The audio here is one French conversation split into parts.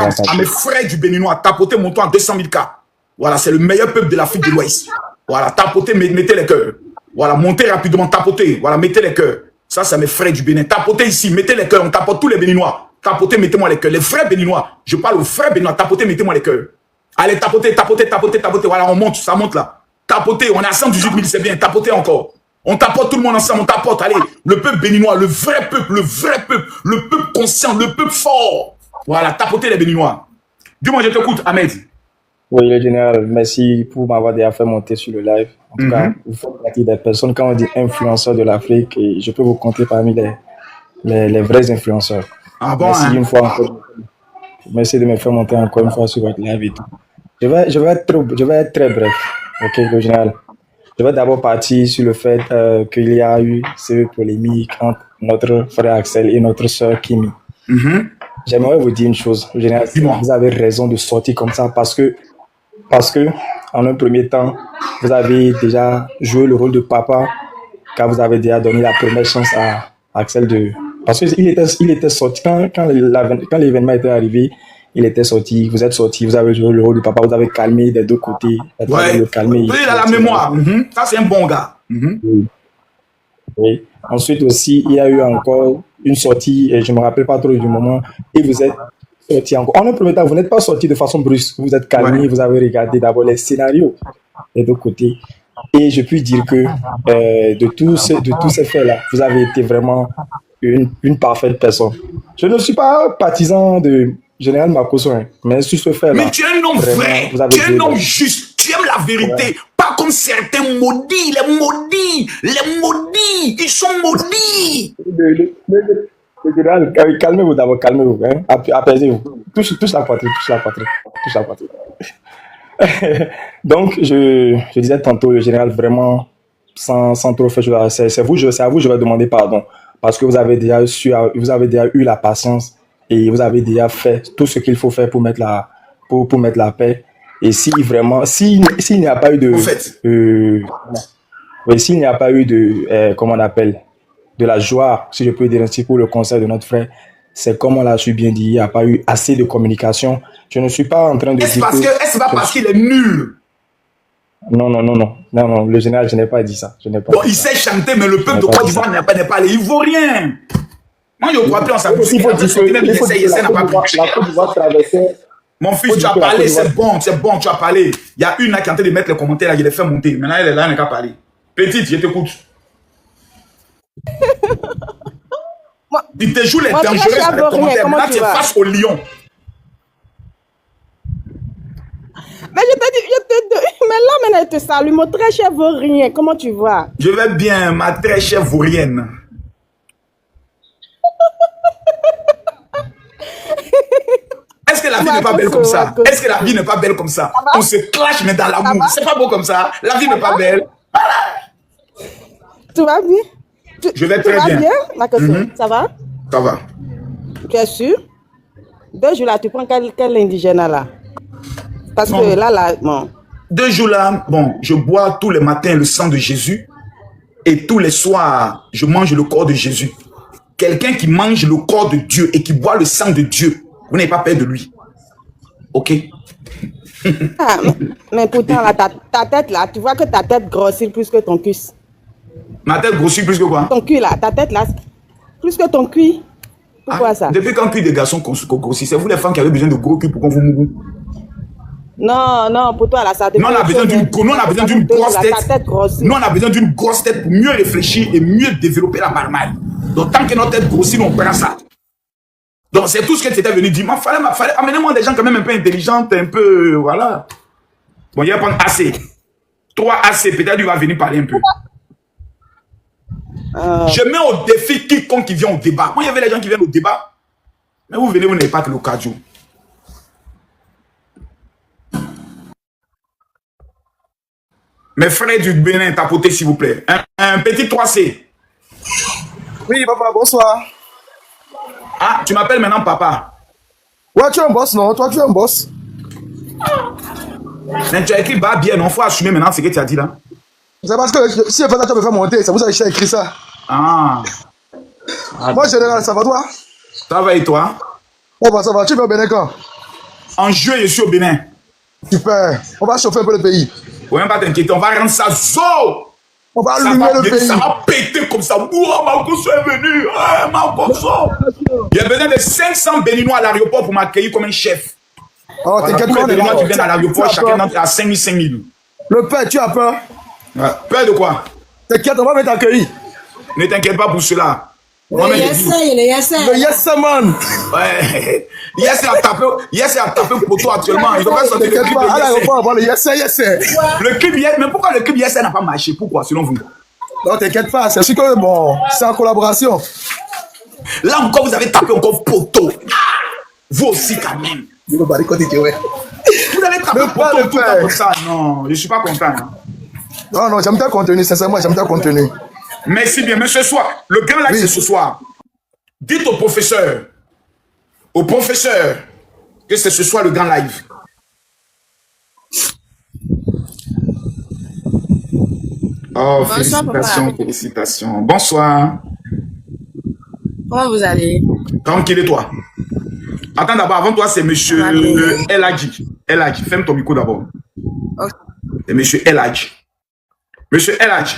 à mes frères du Béninois, tapotez mon toit en 200 000 cas. Voilà, c'est le meilleur peuple de l'Afrique de l'Ouest. Voilà, tapotez, mettez les cœurs. Voilà, montez rapidement, tapotez. Voilà, mettez les cœurs. Ça, c'est mes frères du Bénin. Tapotez ici, mettez les cœurs. On tapote tous les Béninois. Tapotez, mettez-moi les cœurs. Les frères Béninois. Je parle aux frères Béninois. Tapotez, mettez-moi les cœurs. Allez, tapotez, tapotez, tapotez, tapotez. Voilà, on monte, ça monte là. Tapotez, on est à 118 000, c'est bien. Tapotez encore. On tapote tout le monde ensemble, on tapote. Allez, le peuple béninois, le vrai peuple, le peuple conscient, le peuple fort. Voilà, tapotez les Béninois. Dis-moi, je t'écoute, Ahmed. Oui, le général, merci pour m'avoir déjà fait monter sur le live. En tout cas, vous faites partie des personnes, quand on dit influenceurs de l'Afrique, et je peux vous compter parmi les vrais influenceurs. Ah bon, merci une fois encore. Merci de me faire monter encore une fois sur votre live et tout. Je vais être très bref, ok, le général. Je vais d'abord partir sur le fait qu'il y a eu ces polémiques entre notre frère Axel et notre sœur Kimi. J'aimerais vous dire une chose, le général, vous avez raison de sortir comme ça parce que, en un premier temps, vous avez déjà joué le rôle de papa car vous avez déjà donné la première chance à Axel de... Parce qu'il était sorti, quand l'événement était arrivé, il était sorti, vous êtes sorti, vous avez joué le rôle de papa, vous avez calmé des deux côtés. Ouais, il a la mémoire. Ça, c'est un bon gars. Oui. Ensuite aussi, il y a eu encore une sortie, et je ne me rappelle pas trop du moment, et vous êtes sorti encore. En un premier temps, vous n'êtes pas sorti de façon brusque, vous êtes calmé, vous avez regardé d'abord les scénarios des deux côtés. Et je puis dire que de tous ces faits-là, vous avez été vraiment une parfaite personne. Je ne suis pas partisan de Général Makosso, mais sur ce fait-là... Mais tu es un homme vrai, tu es un homme juste, tu aimes la vérité, pas comme certains maudits, les maudits, ils sont maudits. Le général, calmez-vous d'abord, calmez-vous, hein, apaisez-vous, touche la poitrine, Donc, je disais tantôt, le général, vraiment, sans trop faire chose, c'est à vous que je vais demander pardon, parce que vous avez déjà eu la patience et vous avez déjà fait tout ce qu'il faut faire pour mettre la paix. Et si vraiment, s'il n'y a pas eu de... En fait. s'il n'y a pas eu de... comment on appelle, de la joie, si je peux dire ainsi, pour le concert de notre frère, c'est comme on l'a su bien dit, il n'y a pas eu assez de communication. Je ne suis pas en train de dire que... Est-ce pas parce qu'il est nul? Non, le général, je n'ai pas dit ça. Bon, il sait chanter, mais le peuple de Côte d'Ivoire n'est pas les Ivoiriens. Moi, je crois plus en sa musique. Mon fils, tu as parlé, c'est bon, tu as parlé. Il y a une là qui est en train de mettre les commentaires, là, je les fait monter. Maintenant, elle est là, elle n'a qu'à parler. Petite, je t'écoute. Tu te joues les dangereux sur les commentaires. Maintenant, tu es face au lion. Mais je te dis, mais là, maintenant, je te salue. Mon très cher vaurien, comment tu vas? Je vais bien, ma très chère vaurienne. Est-ce que la vie n'est pas belle comme ça? Est-ce que la vie n'est pas belle comme ça? On se clash, mais dans l'amour. C'est pas beau comme ça. La vie n'est pas belle. Voilà. Tout va bien? Je vais très bien. Ça va bien, Makosso? Ça va? Ça va. Tu es sûr? 2 jours là, tu prends quel indigène là? Parce que là, bon. 2 jours là, bon, je bois tous les matins le sang de Jésus et tous les soirs, je mange le corps de Jésus. Quelqu'un qui mange le corps de Dieu et qui boit le sang de Dieu, vous n'avez pas peur de lui. Ok? Ah, mais pourtant, là, ta tête là, tu vois que ta tête grossit plus que ton cul. Ma tête grossit plus que quoi? Ton cul là, ta tête là, plus que ton cul. Pourquoi ça? Depuis quand cul des garçons grossit? C'est vous les femmes qui avez besoin de gros cul pour qu'on vous mourou? Non, pour toi là, ça dépend. Nous, on a besoin d'une grosse tête. Nous, on a besoin d'une grosse tête pour mieux réfléchir et mieux développer la marmaille. Donc, tant que notre tête grossit, on prend ça. Donc, c'est tout ce que tu étais venu dire. Fallait amenez-moi des gens quand même un peu intelligents, un peu, voilà. Bon, il va prendre assez. 3 assez, peut-être il va venir parler un peu. Je mets au défi quiconque qui vient au débat. Moi, il y avait les gens qui viennent au débat. Mais vous venez, vous n'avez pas que le cadeau. Mes frères du Bénin, tapotez s'il vous plaît. Un petit 3C. Oui, papa, bonsoir. Ah, tu m'appelles maintenant papa. Ouais, tu es un boss, non? Toi, tu es un boss. Mais tu as écrit bas bien, non? Faut assumer maintenant ce que tu as dit là. C'est parce que si je fais ça, tu me fais monter. C'est pour ça que j'ai écrit ça. Ah. Moi, général, ça va toi? Ça va et toi? Oh, bah ça va. Tu vas au Bénin quand? En juillet, je suis au Bénin. Super. On va chauffer un peu le pays. Faut même pas t'inquiéter, on va rendre ça zo. On va Ça allumer va, le pays. ça va péter comme ça. Ouah, Makosso est venu. Ah, Makosso. Il y a besoin de 500 Béninois à l'aéroport pour m'accueillir comme un chef. Oh, Voilà, t'inquiète tous pas, les on est Béninois là. qui viennent à l'aéroport, Tu as chacun peur? d'entre eux a 5 000, 5 000. Le père, tu as peur? Ouais. Peur de quoi? T'inquiète, on va venir t'accueillir. Ne t'inquiète pas pour cela. Moi-même, j'ai dit. Le yes, sir, man. Ouais. Yes, il a tapé poteau actuellement. Il va pas sortir le T'inquiète clip pas, à de Yes. l'aéroport, on va le yes, sir. Le clip Yes, mais pourquoi le clip Yes n'a pas marché? Pourquoi, selon vous? Non, t'inquiète pas, c'est sûr que bon, c'est en collaboration. Là encore, vous avez tapé encore poteau. Vous aussi, quand même. Je vais barrer côté, ouais. Vous avez tapé Ne pas poteau le tout le temps faire. comme ça. Non, je ne suis pas content. Hein. Non, non, j'aime ta contenu, sincèrement, j'aime ta contenu. Merci bien, mais ce soir, le grand live, Oui. c'est ce soir. Dites au professeur que c'est ce soir le grand live. Oh, Bonsoir, félicitations, papa. félicitations. Bonsoir. Comment vous allez? Tranquille, et toi? Attends d'abord, avant toi, c'est monsieur Ça va bien. Eladji. Eladji, ferme ton micro d'abord. Ok. C'est monsieur Eladji. Monsieur Eladji.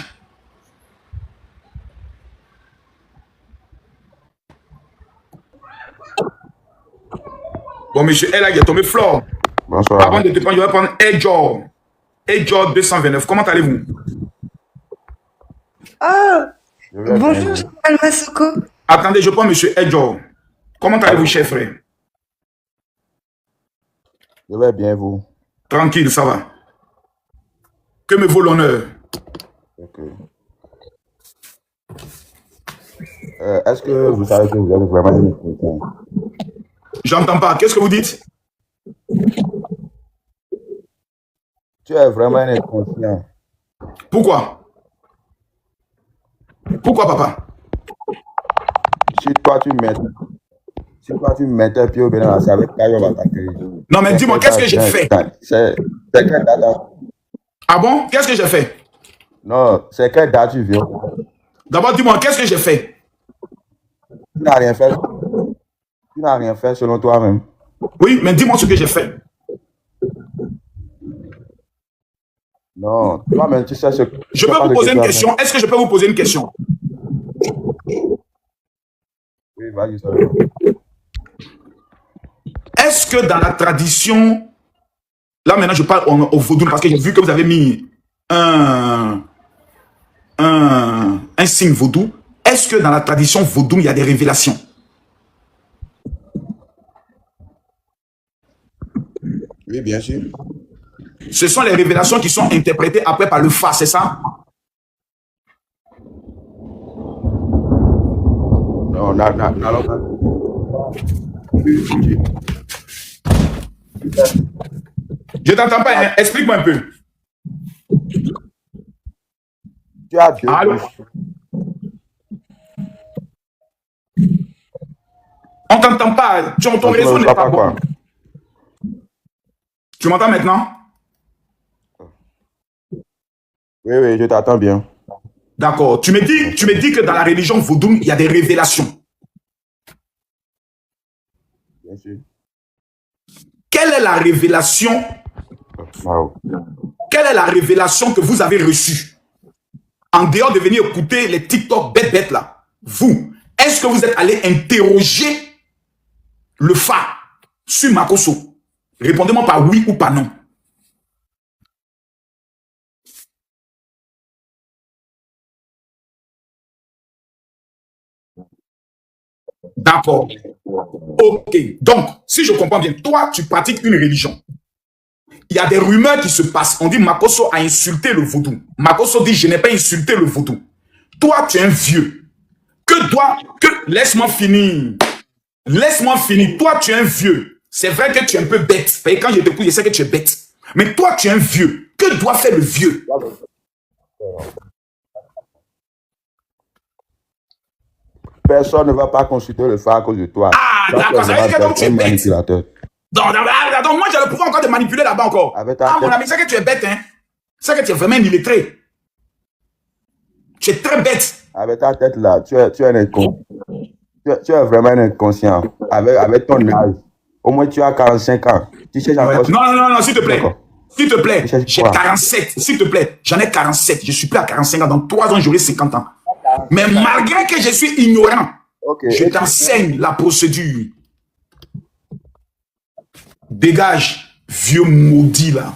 Bon, monsieur Eladji est tombé fort. Bonsoir. Avant de te prendre, je vais prendre Edjor. Edjor 229. Comment allez-vous? Je vais bien. Bonjour, je m'appelle Masoko. Attendez, je prends monsieur Edjor. Comment allez-vous, cher frère? Je vais bien, vous. Tranquille, ça va. Que me vaut l'honneur? Ok. Est-ce que vous savez que vous êtes vraiment une chrétienne? J'entends pas. Qu'est-ce que vous dites? Tu es vraiment un inconscient. Pourquoi? Pourquoi, papa? Si toi tu mettais pied au Bénin, ça avec Kayo va t'accueillir. Non, mais dis-moi, qu'est-ce que j'ai fait? C'est quelle date? Ah bon? Qu'est-ce que j'ai fait? Non, c'est quelle date tu viens? D'abord, dis-moi, qu'est-ce que j'ai fait? Tu n'as rien fait. Tu n'as rien fait selon toi-même. Oui, mais dis-moi ce que j'ai fait. Non, toi-même, tu sais ce que. Je peux vous poser une question? Est-ce que je peux vous poser une question? Oui, vas-y, seulement. Est-ce que dans la tradition, là maintenant je parle au vaudou parce que j'ai vu que vous avez mis un signe vaudou. Est-ce que dans la tradition vaudou, il y a des révélations? Oui, bien sûr. Ce sont les révélations qui sont interprétées après par le Fa, c'est ça? Non, n'allons pas. Je t'entends pas, hein? Explique-moi un peu. Tu as deux Allô? bouches. On t'entend pas. Ton réseau n'est pas bon. Tu m'entends maintenant? Oui, oui, je t'attends bien. D'accord. Tu me dis que dans la religion vaudou, il y a des révélations. Bien sûr. Quelle est la révélation? Wow. Quelle est la révélation que vous avez reçue? En dehors de venir écouter les TikTok bêtes là, vous, est-ce que vous êtes allé interroger le Fa sur Makosso? Répondez-moi par oui ou par non. D'accord. Ok. Donc, si je comprends bien, toi, tu pratiques une religion. Il y a des rumeurs qui se passent. On dit Makosso a insulté le vaudou. Makosso dit je n'ai pas insulté le vaudou. Toi, tu es un vieux. Laisse-moi finir. Laisse-moi finir. Toi, tu es un vieux. C'est vrai que tu es un peu bête. Et quand je t'écoute, je sais que tu es bête. Mais toi, tu es un vieux. Que doit faire le vieux? Personne ne va pas consulter le Fa à cause de toi. Ah, d'accord. Ça veut dire que donc tu es bête. Manipulateur. Donc, moi, j'ai le pouvoir encore de manipuler là-bas encore. Avec ta Ah, mon tête. ami, c'est que tu es bête, hein. C'est que tu es vraiment illettré. Tu es très bête. Avec ta tête là, tu es un inconscient. Tu es vraiment un inconscient. Avec ton âge, au moins tu as 45 ans. Tu cherches Ouais. encore. Non, s'il te plaît. D'accord. S'il te plaît, Tu cherches j'ai quoi? 47. S'il te plaît, j'en ai 47. Je suis plus à 45 ans. Dans 3 ans, j'aurai 50 ans. Mais malgré que je suis ignorant, Ok. je t'enseigne la procédure. Dégage, vieux maudit là.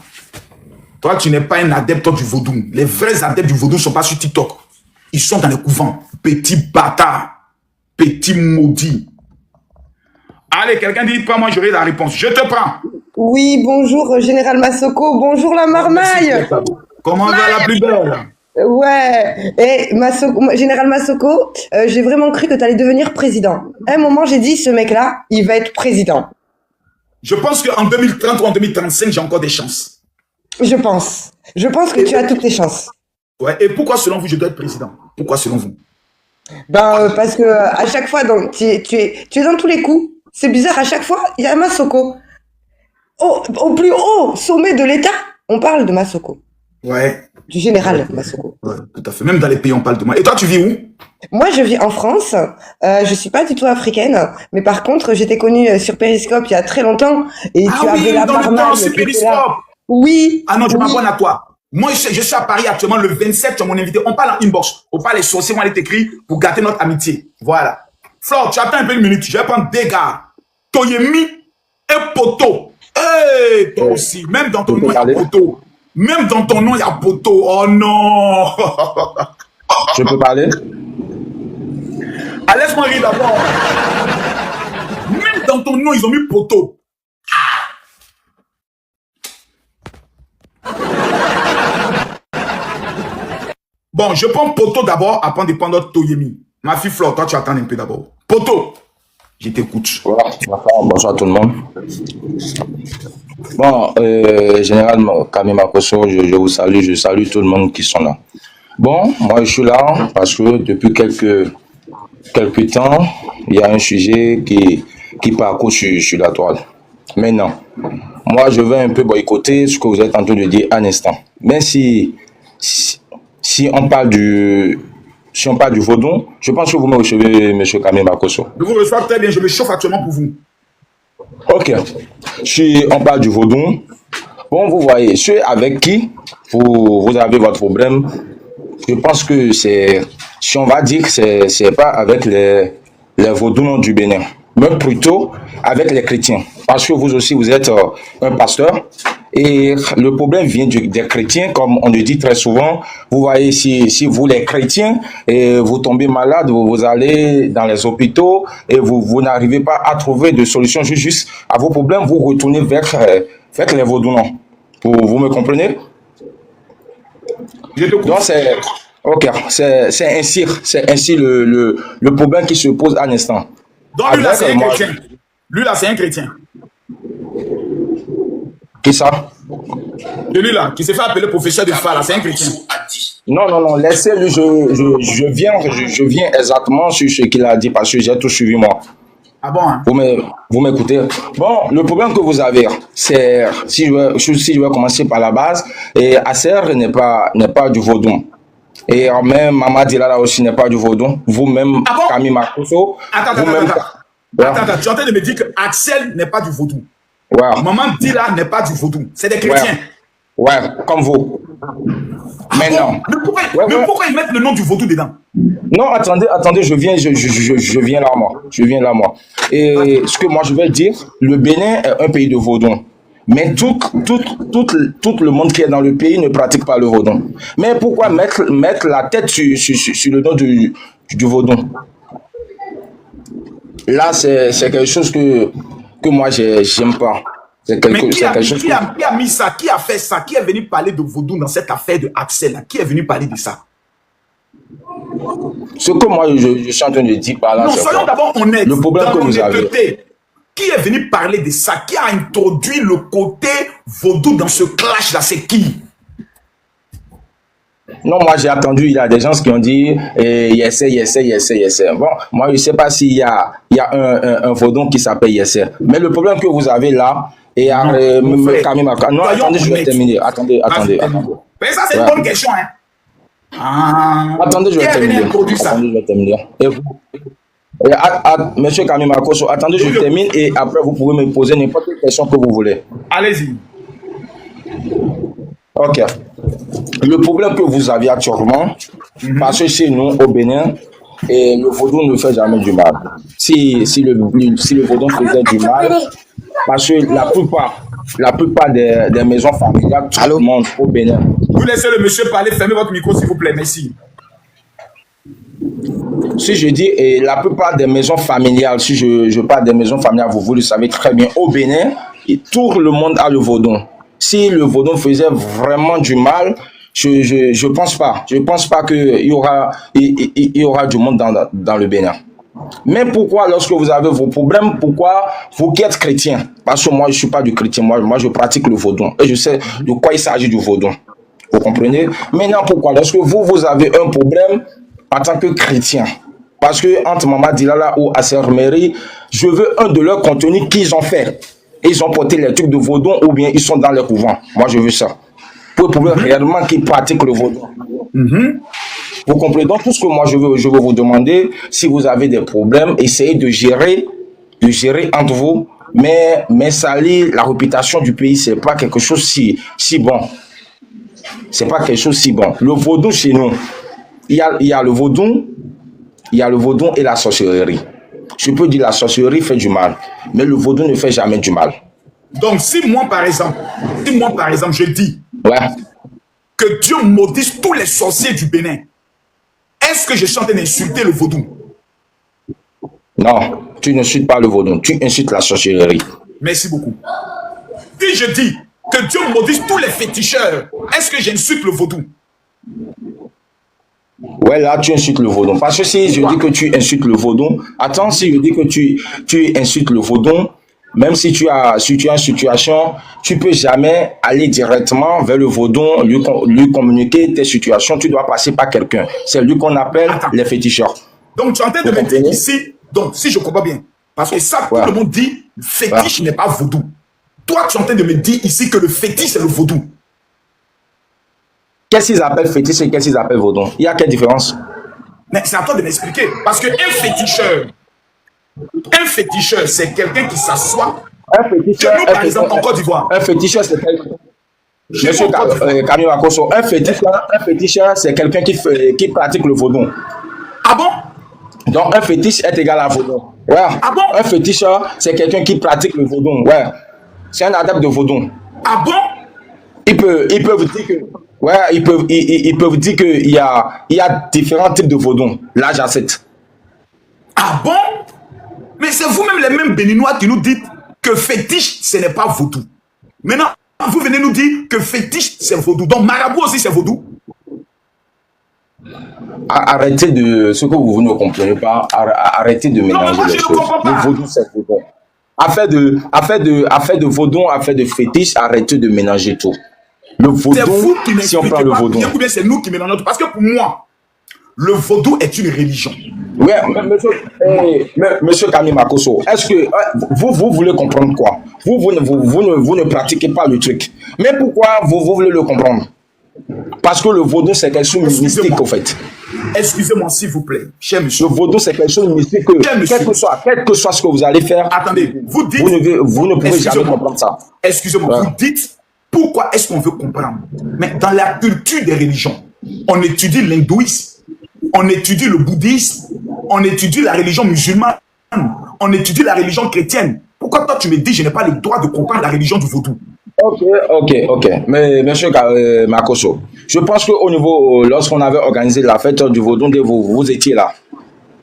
Toi, tu n'es pas un adepte du vaudou. Les vrais adeptes du vaudou ne sont pas sur TikTok. Ils sont dans les couvents. Petit bâtard. Petit maudit. Allez, quelqu'un dit pas, moi j'aurai la réponse. Je te prends. Oui, bonjour Général Massoko, bonjour la marmaille. Comment va la plus belle? Ouais, et Général Massoko, j'ai vraiment cru que tu allais devenir président. À un moment, j'ai dit, ce mec-là, il va être président. Je pense qu'en 2030 ou en 2035, j'ai encore des chances. Je pense que tu as toutes tes chances. Ouais, et pourquoi selon vous, je dois être président? Pourquoi selon vous? Parce que à chaque fois, tu es dans tous les coups. C'est bizarre, à chaque fois, il y a Massoko. Au plus haut sommet de l'État, on parle de Massoko. Ouais. Du général Massoko. Ouais, tout à fait. Même dans les pays, on parle de moi. Et toi, tu vis où? Moi, je vis en France. Je suis pas du tout africaine, mais par contre, j'étais connue sur Periscope il y a très longtemps. Et tu avais la dans le temps, marmaille c'est qui était Périscope. là. Oui. Ah non, je oui. m'abonne à toi. Moi, je suis à Paris actuellement, le 27, tu es mon invité. On parle en inbox. On parle les sorciers, on va t'écrire pour gâter notre amitié. Voilà. Flore, tu attends un peu une minute. Je vais prendre des gars. Toyemi et Poto. Hey, toi aussi. Même dans ton nom, il y a Poto. Même dans ton nom, il y a Poto. Oh non. Je peux parler? Ah, laisse-moi rire d'abord. Même dans ton nom, ils ont mis Poto. Bon, je prends Poto d'abord, après dépendre Toyemi. Ma fille Flore, toi, tu attends un peu d'abord. Poto, je t'écoute. Voilà. Bonsoir tout le monde. Bon, Général Kami Makosso, je vous salue, je salue tout le monde qui sont là. Bon, moi je suis là parce que depuis quelques temps, il y a un sujet qui parcourt sur la toile. Maintenant, moi je vais un peu boycotter ce que vous êtes en train de dire à l'instant. Mais si on parle du vaudou, je pense que vous me recevez, M. Kami Makosso. Je vous reçois très bien, je me chauffe actuellement pour vous. Ok. Si on parle du vaudou, bon, vous voyez, ceux avec qui vous avez votre problème, je pense que si on va dire, c'est pas avec les vaudous du Bénin, mais plutôt avec les chrétiens. Parce que vous aussi, vous êtes un pasteur. Et le problème vient des chrétiens, comme on le dit très souvent. Vous voyez, si vous, les chrétiens, et vous tombez malade, vous allez dans les hôpitaux et vous n'arrivez pas à trouver de solution juste à vos problèmes, vous retournez vers les vaudous. Vous me comprenez? Donc, c'est ainsi le problème qui se pose à l'instant. Donc, lui, là, c'est un chrétien. Lui, là, c'est un chrétien. Qui ça? Celui-là, qui s'est fait appeler professeur de foi, là, c'est un chrétien. Non, laissez-le, je viens exactement sur ce qu'il a dit parce que j'ai tout suivi moi. Ah bon, hein? Vous m'écoutez? Bon, le problème que vous avez, c'est, si je vais commencer par la base, et Acer n'est pas du vaudou. Et même Mama Dilala aussi n'est pas du vaudou. Vous-même, ah bon? Kami Makosso. Attends, tu es en train de me dire que Axel n'est pas du vaudou. Ouais. Maman Dila n'est pas du vaudou. C'est des chrétiens. Ouais, comme vous. Maintenant. Mais pourquoi ils mettent le nom du vaudou dedans? Non, attendez, je viens là, moi. Et ce que moi je vais dire, le Bénin est un pays de vaudou. Mais tout le monde qui est dans le pays ne pratique pas le vaudou. Mais pourquoi mettre la tête sur le nom du vaudou? Là, c'est quelque chose que moi, j'aime pas. Mais qui a mis ça? Qui a fait ça? Qui est venu parler de vaudou dans cette affaire de Axel? Qui est venu parler de ça? Ce que moi, je suis en train de dire par là, non, soyons d'abord honnêtes. Le problème que vous avez. Qui est venu parler de ça? Qui a introduit le côté vaudou dans ce clash-là? C'est qui? Non, moi j'ai attendu, il y a des gens qui ont dit Yesser. Bon, moi je ne sais pas s'il y a un vaudou qui s'appelle Yesser. Mais le problème que vous avez là, et non, attendez, je vais terminer. Attendez. Mais ça, c'est une bonne question, hein? Attendez, je vais terminer. Et vous, Monsieur Kami Makosso, attendez, je termine et après vous pouvez me poser n'importe quelle question que vous voulez. Allez-y. Ok. Le problème que vous avez actuellement, parce que chez nous, au Bénin, et le vaudou ne fait jamais du mal. Si le vaudou faisait du mal, parce que la plupart des maisons familiales, tout le monde au Bénin. Vous laissez le monsieur parler, fermez votre micro s'il vous plaît, merci. Si je dis, et la plupart des maisons familiales, si je parle des maisons familiales, vous le savez très bien, au Bénin, et tout le monde a le vaudou. Si le vaudou faisait vraiment du mal, je pense pas. Je pense pas qu'il y aura du monde dans le Bénin. Mais pourquoi, lorsque vous avez vos problèmes, pourquoi vous qui êtes chrétien? Parce que moi, je suis pas du chrétien. Moi, je pratique le vaudou. Et je sais de quoi il s'agit du vaudou. Vous comprenez? Maintenant, pourquoi? Lorsque vous avez un problème en tant que chrétien, parce que entre Mama Dilala ou Assermerie, je veux un de leurs contenus qu'ils ont fait. Ils ont porté les trucs de vaudou ou bien ils sont dans les couvents. Moi, je veux ça. Pour prouver réellement qu'ils pratiquent le vaudou. Vous comprenez? Donc, tout ce que moi, je veux vous demander, si vous avez des problèmes, essayez de gérer entre vous. Mais salir la réputation du pays, c'est pas quelque chose si bon. C'est pas quelque chose si bon. Le vaudou chez nous, il y a le vaudou et la sorcellerie. Je peux dire la sorcellerie fait du mal, mais le vaudou ne fait jamais du mal. Donc, si moi, par exemple, je dis ouais, que Dieu maudisse tous les sorciers du Bénin, est-ce que je suis en train d'insulter le vaudou? Non, tu n'insultes pas le vaudou, tu insultes la sorcellerie. Merci beaucoup. Si je dis que Dieu maudisse tous les féticheurs, est-ce que j'insulte le vaudou? Ouais, là, tu insultes le vaudou. Parce que si je dis que tu insultes le vaudou, attends, si je dis que tu insultes le vaudou, même si tu as une situation, tu peux jamais aller directement vers le vaudou, lui communiquer tes situations. Tu dois passer par quelqu'un. C'est lui qu'on appelle les féticheurs. Donc, tu es en train de me dire ici, donc, si je comprends bien, parce que ça, tout le monde dit, fétiche n'est pas vaudou. Toi, tu es en train de me dire ici que le fétiche, c'est le vaudou. Qu'est-ce qu'ils appellent fétiche et qu'est-ce qu'ils appellent vaudou? Il y a quelle différence? Mais c'est à toi de m'expliquer. Parce qu'un féticheur, c'est quelqu'un qui s'assoit. Un féticheur, par exemple, en Côte d'Ivoire. Un féticheur, c'est quelqu'un. Monsieur Camille Makoso, un féticheur, c'est quelqu'un qui pratique le vaudou. Ah bon? Donc, un fétiche est égal à vaudou. Ouais. Ah bon? Un féticheur, c'est quelqu'un qui pratique le vaudou. Ouais. C'est un adepte de vaudou. Ah bon? Ils peuvent dire que... Ouais, ils peuvent dire qu'il y a différents types de vaudou. Là, j'accepte. Ah bon? Mais c'est vous-même les mêmes Béninois qui nous dites que fétiche, ce n'est pas vaudou. Maintenant, vous venez nous dire que fétiche, c'est vaudou. Donc, marabout aussi, c'est vaudou. Arrêtez de... Ce que vous ne comprenez pas, arrêtez de mélanger les choses. Le vaudou, c'est vaudou. Affaire de vaudou, affaire de fétiche, arrêtez de mélanger tout. Le vaudou, si on prend le vaudou. C'est nous qui mélangeons tout. Parce que pour moi, le vaudou est une religion. Oui, monsieur Camille Makoso, est-ce que vous voulez comprendre quoi? Vous ne pratiquez pas le truc. Mais pourquoi vous voulez le comprendre? Parce que le vaudou, c'est quelque chose de mystique, en fait. Excusez-moi, s'il vous plaît, cher monsieur. Le vaudou, c'est quelque chose de mystique. Quel que soit ce que vous allez faire, attendez, vous dites... Vous ne pouvez jamais comprendre ça. Excusez-moi, vous dites... Pourquoi est-ce qu'on veut comprendre? Mais dans la culture des religions, on étudie l'hindouisme, on étudie le bouddhisme, on étudie la religion musulmane, on étudie la religion chrétienne. Pourquoi toi tu me dis je n'ai pas le droit de comprendre la religion du vaudou? Ok. Mais monsieur Makoso, je pense qu'au niveau, lorsqu'on avait organisé la fête du vaudou, vous étiez là.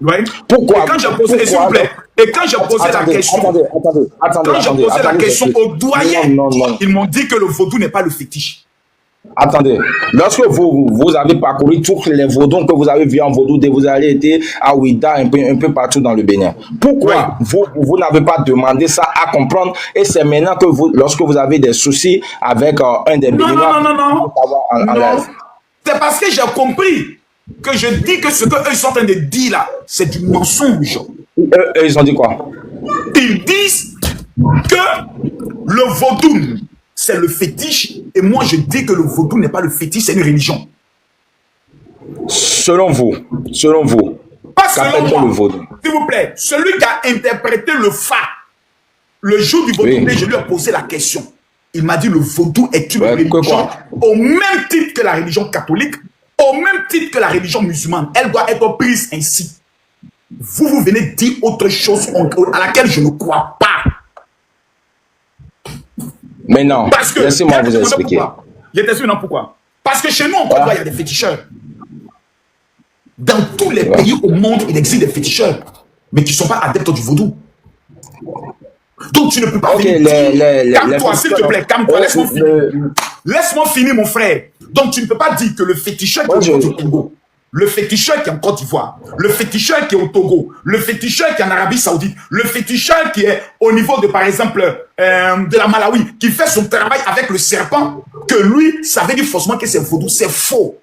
Oui. Pourquoi? Et quand j'ai posé, s'il vous plaît, et quand j'ai posé la question, quand j'ai posé la question aux doyens, ils m'ont dit que le vaudou n'est pas le fétiche. Attendez, lorsque vous avez parcouru tous les vaudous que vous avez vus en vaudou, vous avez été à Ouida, un peu partout dans le Bénin. Pourquoi vous n'avez pas demandé ça à comprendre et c'est maintenant que lorsque vous avez des soucis avec un des Béninois... Non. C'est parce que j'ai compris que je dis que ce qu'eux sont en train de dire là, c'est du mensonge. Ils ont dit quoi? Ils disent que le vaudou, c'est le fétiche, et moi je dis que le vaudou n'est pas le fétiche, c'est une religion. Selon vous. Pas selon moi. Le vaudou. S'il vous plaît, celui qui a interprété le fa, le jour du vaudou, je lui ai posé la question. Il m'a dit le vaudou est une Ouais, religion quoi? au même titre que la religion catholique, au même titre que la religion musulmane. Elle doit être prise ainsi. Vous venez dire autre chose à laquelle je ne crois pas. Mais non, Parce que, laissez-moi vous expliquer. Je t'explique non pourquoi. Parce que chez nous, en Côte d'Ivoire, il y a des féticheurs. Dans tous les pays au monde, il existe des féticheurs, mais qui ne sont pas adeptes du vaudou. Donc tu ne peux pas venir dire, calme-toi s'il te plaît, calme-toi, laisse-moi finir. Laisse-moi finir mon frère. Donc tu ne peux pas dire que le féticheur qui est au Togo, le féticheur qui est en Côte d'Ivoire, le féticheur qui est au Togo, le féticheur qui est en Arabie Saoudite, le féticheur qui est au niveau de, par exemple, de la Malawi, qui fait son travail avec le serpent, que lui, ça veut dire forcément que c'est vaudou, c'est faux.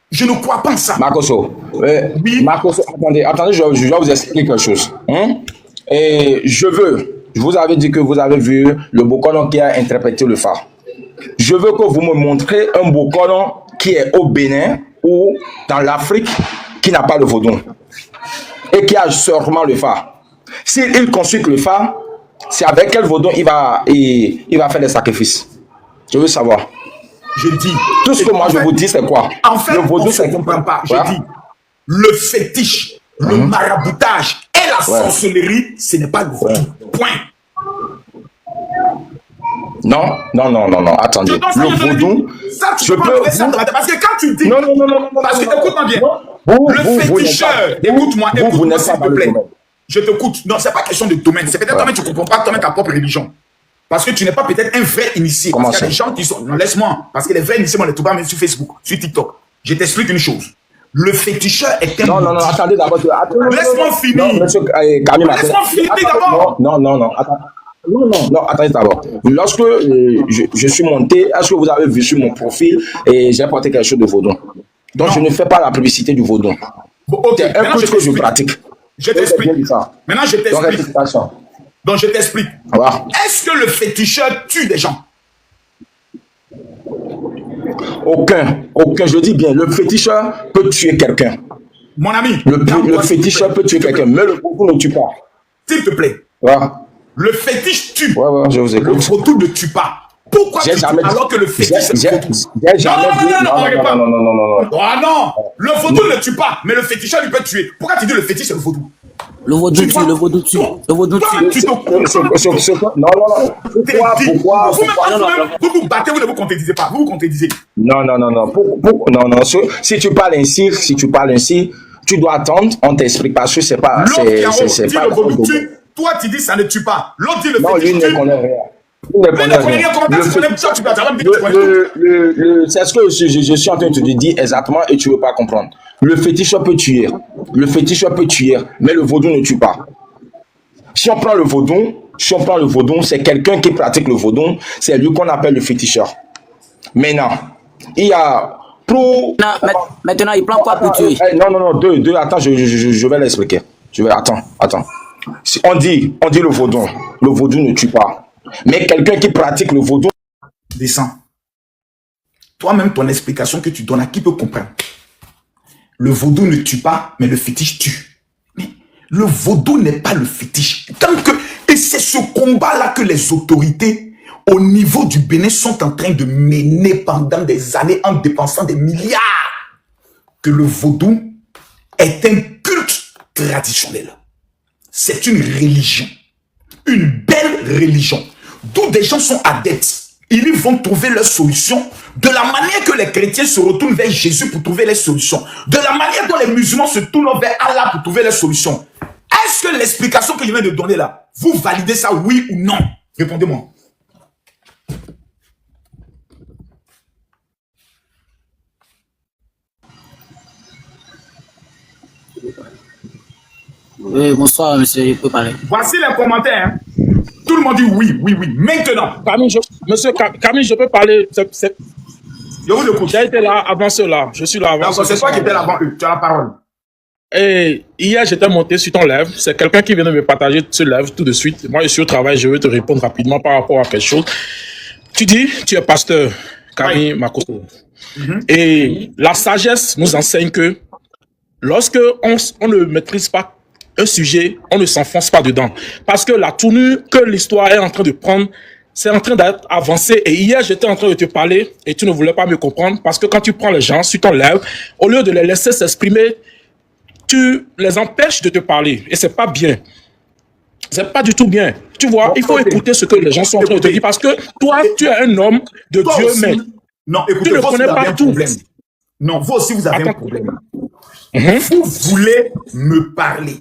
Je ne crois pas en ça. Marcoso, oui. Marcoso, attendez, je vais vous expliquer quelque chose. Et vous avez dit que vous avez vu le Bokonon qui a interprété le phare. Je veux que vous me montrez un Bokonon qui est au Bénin ou dans l'Afrique qui n'a pas le vaudou et qui a sûrement le phare. S'il consulte le phare, c'est avec quel vaudou il va faire les sacrifices. Je veux savoir. Je dis. Tout ce que moi je vous dis, c'est quoi? En fait, le vaudou, on ne comprend pas. Je dis, le fétiche, le maraboutage et la sorcellerie, ce n'est pas le vaudou. Point. Non, attendez. Le vaudou, ça, tu peux enlever ça parce que quand tu dis... Non. Parce que écoute-moi bien. Le féticheur, écoute-moi, s'il te plaît. Je t'écoute. Non, c'est pas question de domaine. C'est peut-être toi-même, tu ne comprends pas toi-même ta propre religion. Parce que tu n'es pas peut-être un vrai initié. Parce qu'il y a des gens qui sont... Non, laisse-moi. Parce que les vrais initiés, on ne les trouve pas même sur Facebook, sur TikTok. Je t'explique une chose. Le féticheur est un... Non, attendez d'abord. Laisse-moi finir. Non, monsieur laisse-moi finir d'abord. Non, attends. Non, attendez d'abord. Lorsque je suis monté, est-ce que vous avez vu sur mon profil et j'ai porté quelque chose de vaudou? Donc, je ne fais pas la publicité du vaudou. C'est un peu ce que je pratique. Je t'explique. Maintenant, je t'explique. Donc, je t'explique. Est-ce que le féticheur tue des gens? Aucun. Je dis bien, le féticheur peut tuer quelqu'un. Mon ami. Le féticheur peut tuer quelqu'un, mais le vaudou ne tue pas. S'il te plaît. Le fétiche tue. Je vous écoute. Le vaudou ne tue pas. Pourquoi tu tues alors que le fétiche Non. Ah non. Le vaudou ne tue pas, mais le féticheur lui peut tuer. Pourquoi tu dis le fétiche c'est le vaudou? Le vaudou tue. Non. Pourquoi vous vous battez, vous ne vous contredisez pas. Vous vous contredisez. Non. Si tu parles ainsi, tu dois attendre, on t'explique parce que c'est pas... C'est pas le vaudou tue. Toi, tu dis ça ne tue pas. L'autre dit le fétiche tue. Non, lui ne connaît rien. C'est ce que je suis en train de te dire exactement et tu ne veux pas comprendre. Le féticheur peut tuer. Mais le vaudou ne tue pas. Si on prend le vaudou, c'est quelqu'un qui pratique le vaudou, c'est lui qu'on appelle le féticheur. Maintenant, il y a... Maintenant, il prend quoi pour tuer? Non, deux, attends, je vais l'expliquer. Attends. Si on dit le vaudou ne tue pas. Mais quelqu'un qui pratique le vaudou... Descends. Toi-même, ton explication que tu donnes à qui peut comprendre? Le vaudou ne tue pas, mais le fétiche tue. Mais le vaudou n'est pas le fétiche. Et c'est ce combat-là que les autorités au niveau du Bénin sont en train de mener pendant des années en dépensant des milliards. Que le vaudou est un culte traditionnel. C'est une religion. Une belle religion. D'où des gens sont adeptes. Ils vont trouver leur solution de la manière que les chrétiens se retournent vers Jésus pour trouver les solutions. De la manière dont les musulmans se tournent vers Allah pour trouver les solutions. Est-ce que l'explication que je viens de donner là, vous validez ça, oui ou non? Répondez-moi. Oui, bonsoir, monsieur, je peux parler. Voici les commentaires. Tout le monde dit oui. Maintenant. Camille, je peux parler. Je vous écoute. J'ai été là avant cela. Je suis là avant. C'est toi qui étais là avant eux. Tu as la parole. Et hier, j'étais monté sur ton live. C'est quelqu'un qui vient de me partager ce live tout de suite. Moi, je suis au travail. Je vais te répondre rapidement par rapport à quelque chose. Tu dis, tu es pasteur, Camille Makoso. Et la sagesse nous enseigne que lorsque on ne maîtrise pas un sujet, on ne s'enfonce pas dedans. Parce que la tournure que l'histoire est en train de prendre, c'est en train d'être avancé. Et hier, j'étais en train de te parler et tu ne voulais pas me comprendre parce que quand tu prends les gens sur ton lèvre, au lieu de les laisser s'exprimer, tu les empêches de te parler. Et c'est pas bien. C'est pas du tout bien. Tu vois, il faut écouter ce que les gens sont en train de te dire parce que toi, tu es un homme de Toi Dieu, aussi, mais non, écoutez, tu ne vous aussi, connais vous avez pas un tout. problème. Non, vous aussi, vous avez un Attends. problème. Vous voulez me parler.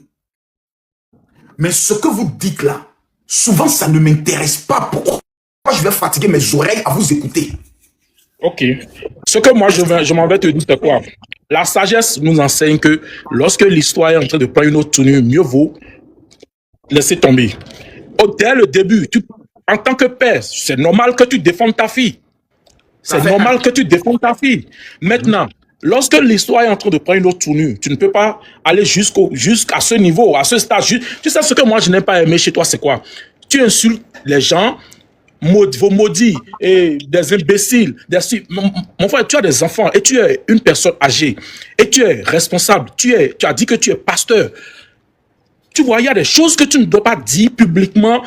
Mais ce que vous dites là, souvent, ça ne m'intéresse pas. Pourquoi je vais fatiguer mes oreilles à vous écouter? Ok. Ce que moi, je m'en vais te dire, c'est quoi? La sagesse nous enseigne que lorsque l'histoire est en train de prendre une autre tenue, mieux vaut laisser tomber. Dès le début, en tant que père, c'est normal que tu défendes ta fille. C'est normal que tu défendes ta fille. Maintenant, lorsque l'histoire est en train de prendre une autre tournure, tu ne peux pas aller jusqu'à ce niveau, à ce stade. Tu sais ce que moi, je n'ai pas aimé chez toi, c'est quoi? Tu insultes les gens, vos maudits et des imbéciles. Mon frère, tu as des enfants et tu es une personne âgée et tu es responsable. Tu as dit que tu es pasteur. Tu vois, il y a des choses que tu ne dois pas dire publiquement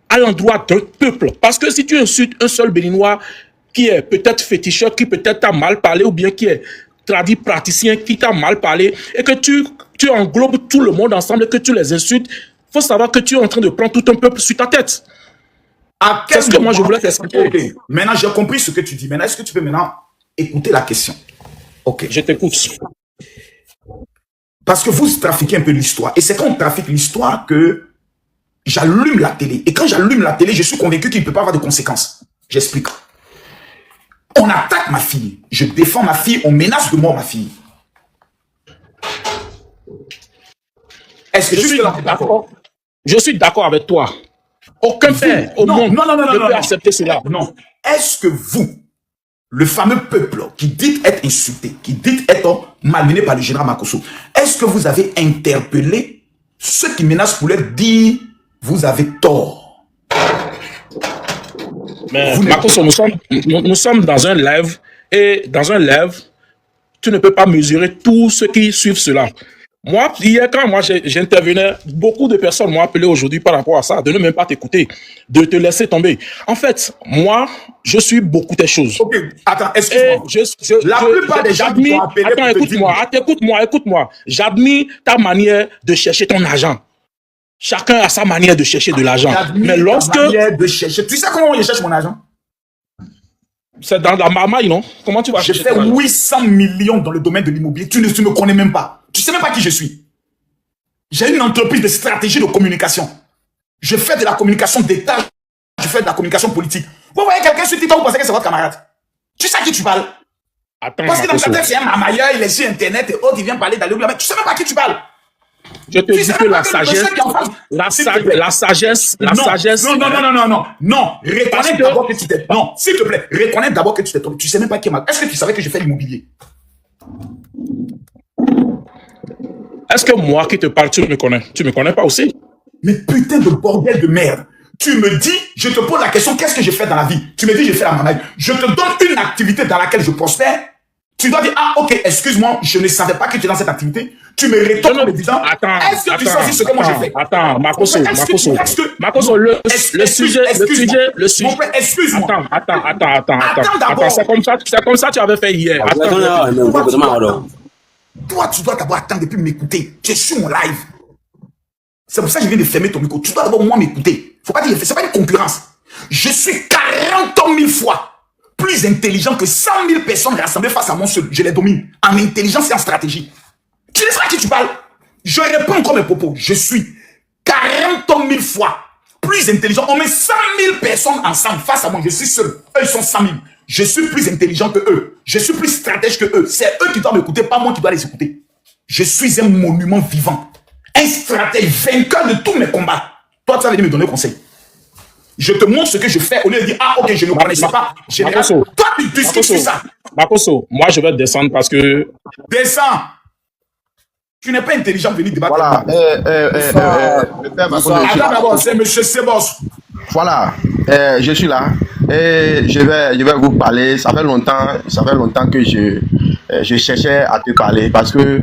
à l'endroit d'un peuple. Parce que si tu insultes un seul Béninois qui est peut-être féticheur, qui peut-être t'a mal parlé, ou bien qui est traduit praticien, qui t'a mal parlé, et que tu englobes tout le monde ensemble et que tu les insultes, il faut savoir que tu es en train de prendre tout un peuple sur ta tête. C'est ce que moi je voulais t'expliquer. Okay. Maintenant, j'ai compris ce que tu dis. Maintenant, est-ce que tu peux maintenant écouter la question? Ok. Je t'écoute. Parce que vous trafiquez un peu l'histoire. Et c'est quand on trafique l'histoire que j'allume la télé. Et quand j'allume la télé, je suis convaincu qu'il ne peut pas avoir de conséquences. J'explique. On attaque ma fille. Je défends ma fille. On menace de mort ma fille. Est-ce que je suis d'accord? Je suis d'accord avec toi. Aucun père au monde ne peut accepter cela. Non. Est-ce que vous, le fameux peuple qui dit être insulté, qui dit être malmené par le général Makosso, est-ce que vous avez interpellé ceux qui menacent pour leur dire vous avez tort? Mais Makosso, nous sommes dans un live et dans un live, tu ne peux pas mesurer tous ceux qui suivent cela. Moi, hier, quand j'intervenais, beaucoup de personnes m'ont appelé aujourd'hui par rapport à ça, de ne même pas t'écouter, de te laisser tomber. En fait, moi, je suis beaucoup de choses. Ok, attends, excuse-moi. La plupart des gens qui t'ont appelé... Attends, écoute-moi. J'admire ta manière de chercher ton argent. Chacun a sa manière de chercher de l'argent. Mais lorsque... de chercher. Tu sais comment je cherche mon argent? C'est dans la marmaille, non? Comment tu vas chercher? J'ai fait 800 millions dans le domaine de l'immobilier. Tu ne me connais même pas. Tu ne sais même pas qui je suis. J'ai une entreprise de stratégie de communication. Je fais de la communication d'État. Je fais de la communication politique. Vous voyez quelqu'un sur TikTok, vous pensez que c'est votre camarade. Tu sais à qui tu parles? Attends, parce que dans ta tête, c'est un marmailleur, il est sur Internet et autres, il vient parler d'aller mais tu ne sais même pas à qui tu parles. Je te dis que la sagesse, Non, reconnais d'abord que tu t'es... Non, s'il te plaît, reconnais d'abord que tu t'es trompé. Tu ne sais même pas qui est ma... Est-ce que tu savais que je fais l'immobilier? Est-ce que moi qui te parle, tu me connais? Tu me connais pas aussi? Mais putain de bordel de merde. Tu me dis, je te pose la question, qu'est-ce que je fais dans la vie? Tu me dis, je fais la marmaille. Je te donne une activité dans laquelle je prospère. Tu dois dire, ah ok, excuse-moi, je ne savais pas que tu es dans cette activité. Tu me rétorques en me disant, est-ce que tu sais aussi ce que moi je fais? Attends, Makosso, le sujet. Mon frère, excuse-moi. Attends, c'est comme ça que tu avais fait hier. Toi, tu dois d'abord attendre depuis m'écouter. Tu es sur mon live. C'est pour ça que je viens de fermer ton micro. Tu dois d'abord moi m'écouter. Faut pas dire, c'est pas une concurrence. Je suis 40 000 fois plus intelligent que 100 000 personnes rassemblées face à moi seul. Je les domine en intelligence et en stratégie. Tu ne sais pas à qui tu parles? Je réponds encore mes propos. Je suis 40 000 fois plus intelligent. On met 100 000 personnes ensemble face à moi. Je suis seul. Eux, ils sont 100 000. Je suis plus intelligent que eux. Je suis plus stratège que eux. C'est eux qui doivent m'écouter, pas moi qui dois les écouter. Je suis un monument vivant. Un stratège vainqueur de tous mes combats. Toi, tu vas venir me donner conseil. Je te montre ce que je fais au lieu de dire, ah ok, je ne connaissais pas. Makosso, toi, tu discutes ça. Makosso, moi je vais descendre parce que... Descends. Tu n'es pas intelligent de venir débattre. Voilà. Attends d'abord, c'est M. Sebos. Voilà, je suis là et je vais vous parler. Ça fait longtemps que je cherchais à te parler parce que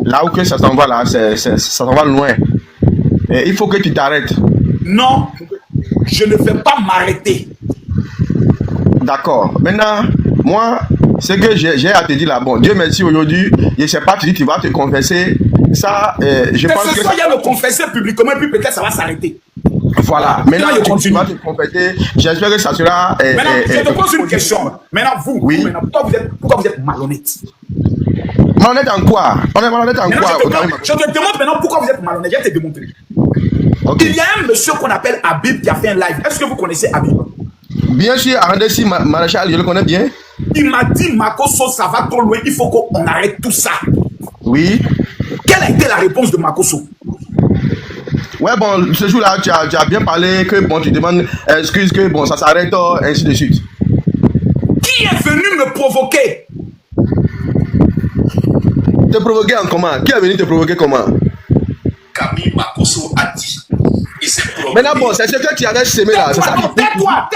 là où que ça s'en va là, ça s'en va loin. Et il faut que tu t'arrêtes. Non. je ne vais pas m'arrêter. D'accord. Maintenant, moi, ce que j'ai à te dire là, bon, Dieu merci aujourd'hui, je ne sais pas, tu dis tu vas te confesser. Ça, je pense ce que... soir, il y a le confesser publiquement, et puis peut-être ça va s'arrêter. Voilà. Maintenant, tu vas te confesser. J'espère que ça sera... Maintenant, je te pose une question. Maintenant, vous, oui. Maintenant, pourquoi vous êtes malhonnête? Malhonnête en quoi? On est malhonnête en quoi? Je te demande maintenant pourquoi vous êtes malhonnête. Je vais te démontrer. Okay. Il y a un monsieur qu'on appelle Habib qui a fait un live. Est-ce que vous connaissez Habib? Bien sûr, Arandessi Maréchal, je le connais bien. Il m'a dit, Makosso, ça va trop loin, il faut qu'on arrête tout ça. Oui. Quelle a été la réponse de Makosso? Ouais, bon, ce jour-là, tu as bien parlé, que bon, tu demandes excuse, que bon, ça s'arrête, ainsi de suite. Qui est venu me provoquer? Te provoquer en comment? Qui est venu te provoquer comment? Camille Makosso a dit. Maintenant, bon, c'est ce que tu avais semé là. Tais-toi,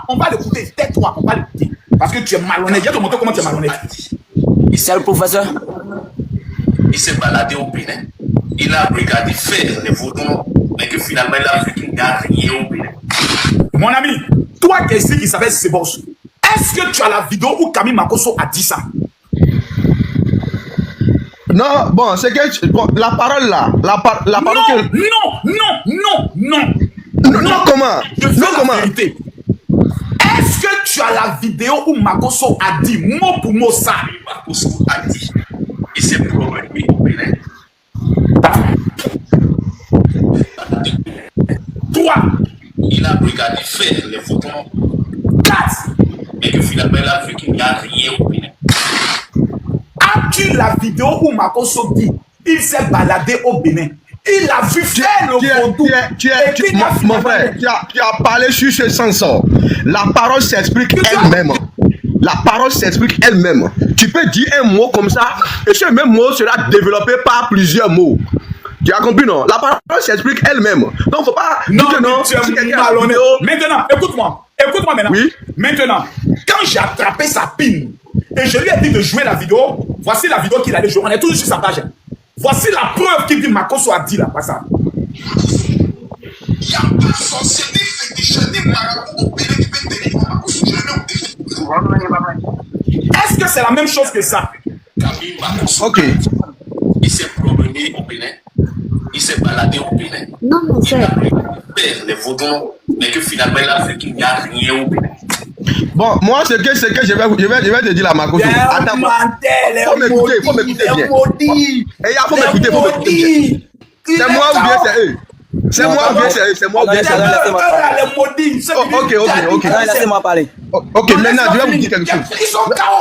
on va l'écouter, tais-toi, on va l'écouter. Parce que tu es malhonnête, je vais te montrer comment tu es malhonnête. C'est le professeur. Il s'est baladé au Bénin. Il a regardé faire les vaudons, mais que finalement il a vu qu'il n'y a rien au Bénin. Mon ami, toi qui es ici qui savais c'est bon, est-ce que tu as la vidéo où Camille Makosso a dit ça? Non, bon, c'est que bon, la parole là, la parole non, que... non, comment? Non, comment? Est-ce que tu as la vidéo où Makosso a dit mot pour mot ça? Makosso a dit, il s'est promené au Bénin. Toi, il a regardé faire les photos. 4. Mais que finalement il a vu qu'il n'y a rien au Bénin. As-tu la vidéo où Makosso dit il s'est baladé au Bénin? Il a vu faire le vaudou. Mon frère, tu as parlé sur ce sens. La parole s'explique elle-même. La parole s'explique elle-même. Tu peux dire un mot comme ça et ce même mot sera développé par plusieurs mots. Tu as compris, non? La parole s'explique elle-même. Donc, faut pas non, dire que non. Tu es malhonnête. Maintenant, écoute-moi maintenant. Oui? Maintenant, quand j'ai attrapé sa pine et je lui ai dit de jouer la vidéo, voici la vidéo qu'il allait jouer. On est toujours sur sa page. Voici la preuve qu'il dit Makosso a dit là, pas ça. Il n'y a pas censé des fétiches des marabouts au Bénin qui peut tenir Makosso. Est-ce que c'est la même chose que ça? Camille Makosso. Ok. Il s'est promené au Bénin. Il s'est baladé au Bénin. Non, mon frère. Il a fait les vaudons, mais que finalement il a vu qu'il n'y a rien au Bénin. Bon, moi, ce que je vais te dire là, Makosso. Attends, faut m'écouter bien. Et il faut m'écouter bien. C'est moi ou bien c'est eux? C'est moi ou bien c'est eux? C'est moi ou bien c'est eux? Ok. Laissez-moi parler. Ok, maintenant, je vais vous dire quelque chose.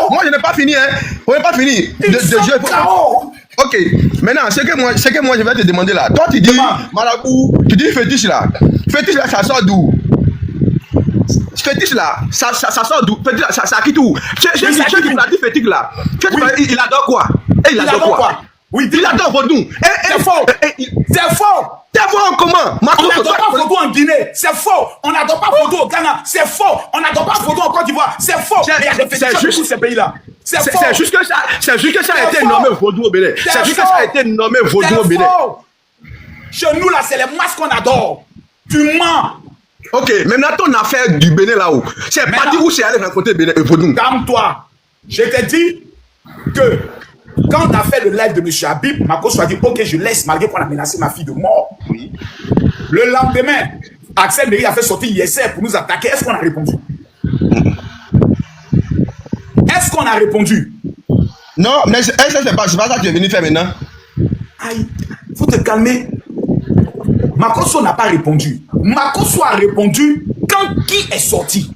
Moi, je n'ai pas fini, hein. On n'est pas fini. De jeu. Ok, maintenant, ce que moi je vais te demander là. Toi, tu dis marabout, tu dis fétiche là. Fétiche là, ça sort d'où? Fétiche là, ça sort d'où? Fétiche là, ça quitte où? Tu m'as dit fétiche là. Il adore quoi? Il adore quoi? Oui, il adore vaudou. C'est faux. C'est faux. C'est faux comment? On n'adore pas vaudou en Guinée. C'est faux. On n'adore pas vaudou au Ghana. C'est faux. On n'adore pas vaudou en Côte d'Ivoire. C'est faux. Il y a des fétiches dans tous ces pays-là. C'est juste que ça a été nommé vaudou au Bénin. C'est juste que ça a été nommé vaudou au Bénin. Chez nous là, c'est les masques qu'on adore. Tu mens. Ok, maintenant ton affaire du Bénin là-haut, c'est parti où c'est allé rencontrer vaudou. Calme-toi. Je t'ai dit que quand on a fait le live de M. Habib, Makosso a dit ok, je laisse malgré qu'on a menacé ma fille de mort. Oui. Le lendemain, Axel Méry a fait sortir Yesser pour nous attaquer. Est-ce qu'on a répondu? Est-ce qu'on a répondu? Non, mais c'est pas ça que tu es venu faire maintenant. Aïe, faut te calmer. Makosso n'a pas répondu. Makosso a répondu quand qui est sorti.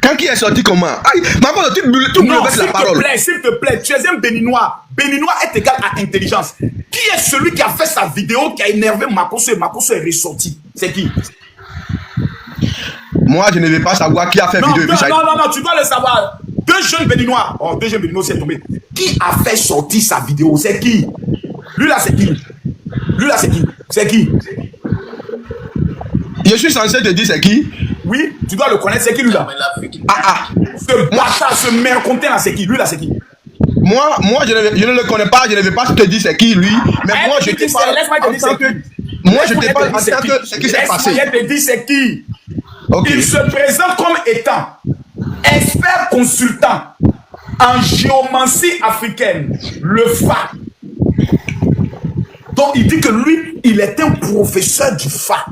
Quand qui est sorti comment? Aïe, Makosso, tu bouleverses la parole. S'il te plaît, tu es un Béninois. Béninois est égal à intelligence. Qui est celui qui a fait sa vidéo qui a énervé Makosso et Makosso est ressorti? C'est qui? Moi, je ne vais pas savoir qui a fait vidéo. Non, tu dois le savoir. Deux jeunes Béninois. Oh, deux jeunes Béninois, c'est tombé. Qui a fait sortir sa vidéo? C'est qui? Lui là, c'est qui? C'est qui? Je suis censé te dire c'est qui? Oui, tu dois le connaître. C'est qui lui là? Ce bâtard, ce mercontin là, c'est qui? Lui là, c'est qui? Moi, je ne le connais pas. Je ne vais pas te dire c'est qui lui. Mais moi, je te parle Moi, je te parle en tant que ce qui s'est passé. Laisse-moi te dire c'est qui. Okay. Il se présente comme étant expert consultant en géomancie africaine, le FA. Donc, il dit que lui, il est un professeur du FA.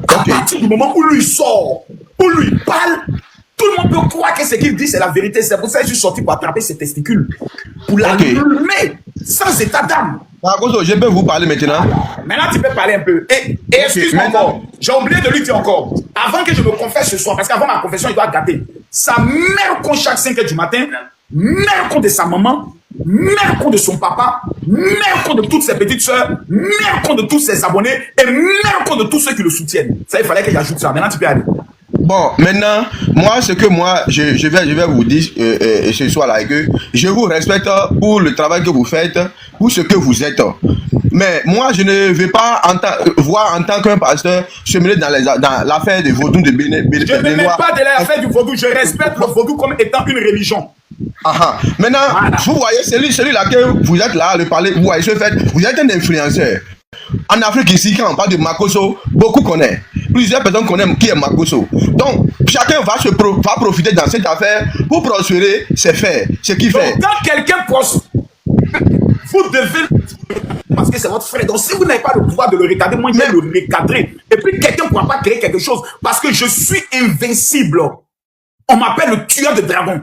À partir du moment où lui sort, où lui parle, tout le monde peut croire que ce qu'il dit, c'est la vérité. C'est pour ça que je suis sorti pour attraper ses testicules. Pour l'allumer, sans état d'âme. Makoso, je peux vous parler maintenant. Maintenant, tu peux parler un peu. Et excuse-moi encore, j'ai oublié de lui dire encore, avant que je me confesse ce soir, parce qu'avant ma confession, il doit gâter. Sa mère compte chaque 5 h du matin, mère compte de sa maman, mère compte de son papa, mère compte de toutes ses petites soeurs, mère compte de tous ses abonnés, et mère compte de tous ceux qui le soutiennent. Ça, il fallait que j'ajoute ça. Maintenant, tu peux aller. Bon, maintenant, moi, ce que je vais vous dire ce soir-là, que je vous respecte pour le travail que vous faites, pour ce que vous êtes. Mais moi, je ne veux pas voir en tant qu'un pasteur se mêler dans l'affaire du vaudou de Bénin. Je ne me mets pas de l'affaire du vaudou, je respecte le vaudou comme étant une religion. Maintenant, vous voyez, celui-là que vous êtes là à le parler, vous voyez ce fait, vous êtes un influenceur. En Afrique ici, quand on parle de Makoso, beaucoup connaissent. Plusieurs personnes connaissent qui est Makoso. Donc, chacun va profiter dans cette affaire pour prospérer ses faits, ce qu'il fait. Quand quelqu'un prospère, vous devez... Parce que c'est votre frère. Donc, si vous n'avez pas le pouvoir de le recadrer, moi, je vais le recadrer. Et puis, quelqu'un ne pourra pas créer quelque chose. Parce que je suis invincible. On m'appelle le tueur de dragons.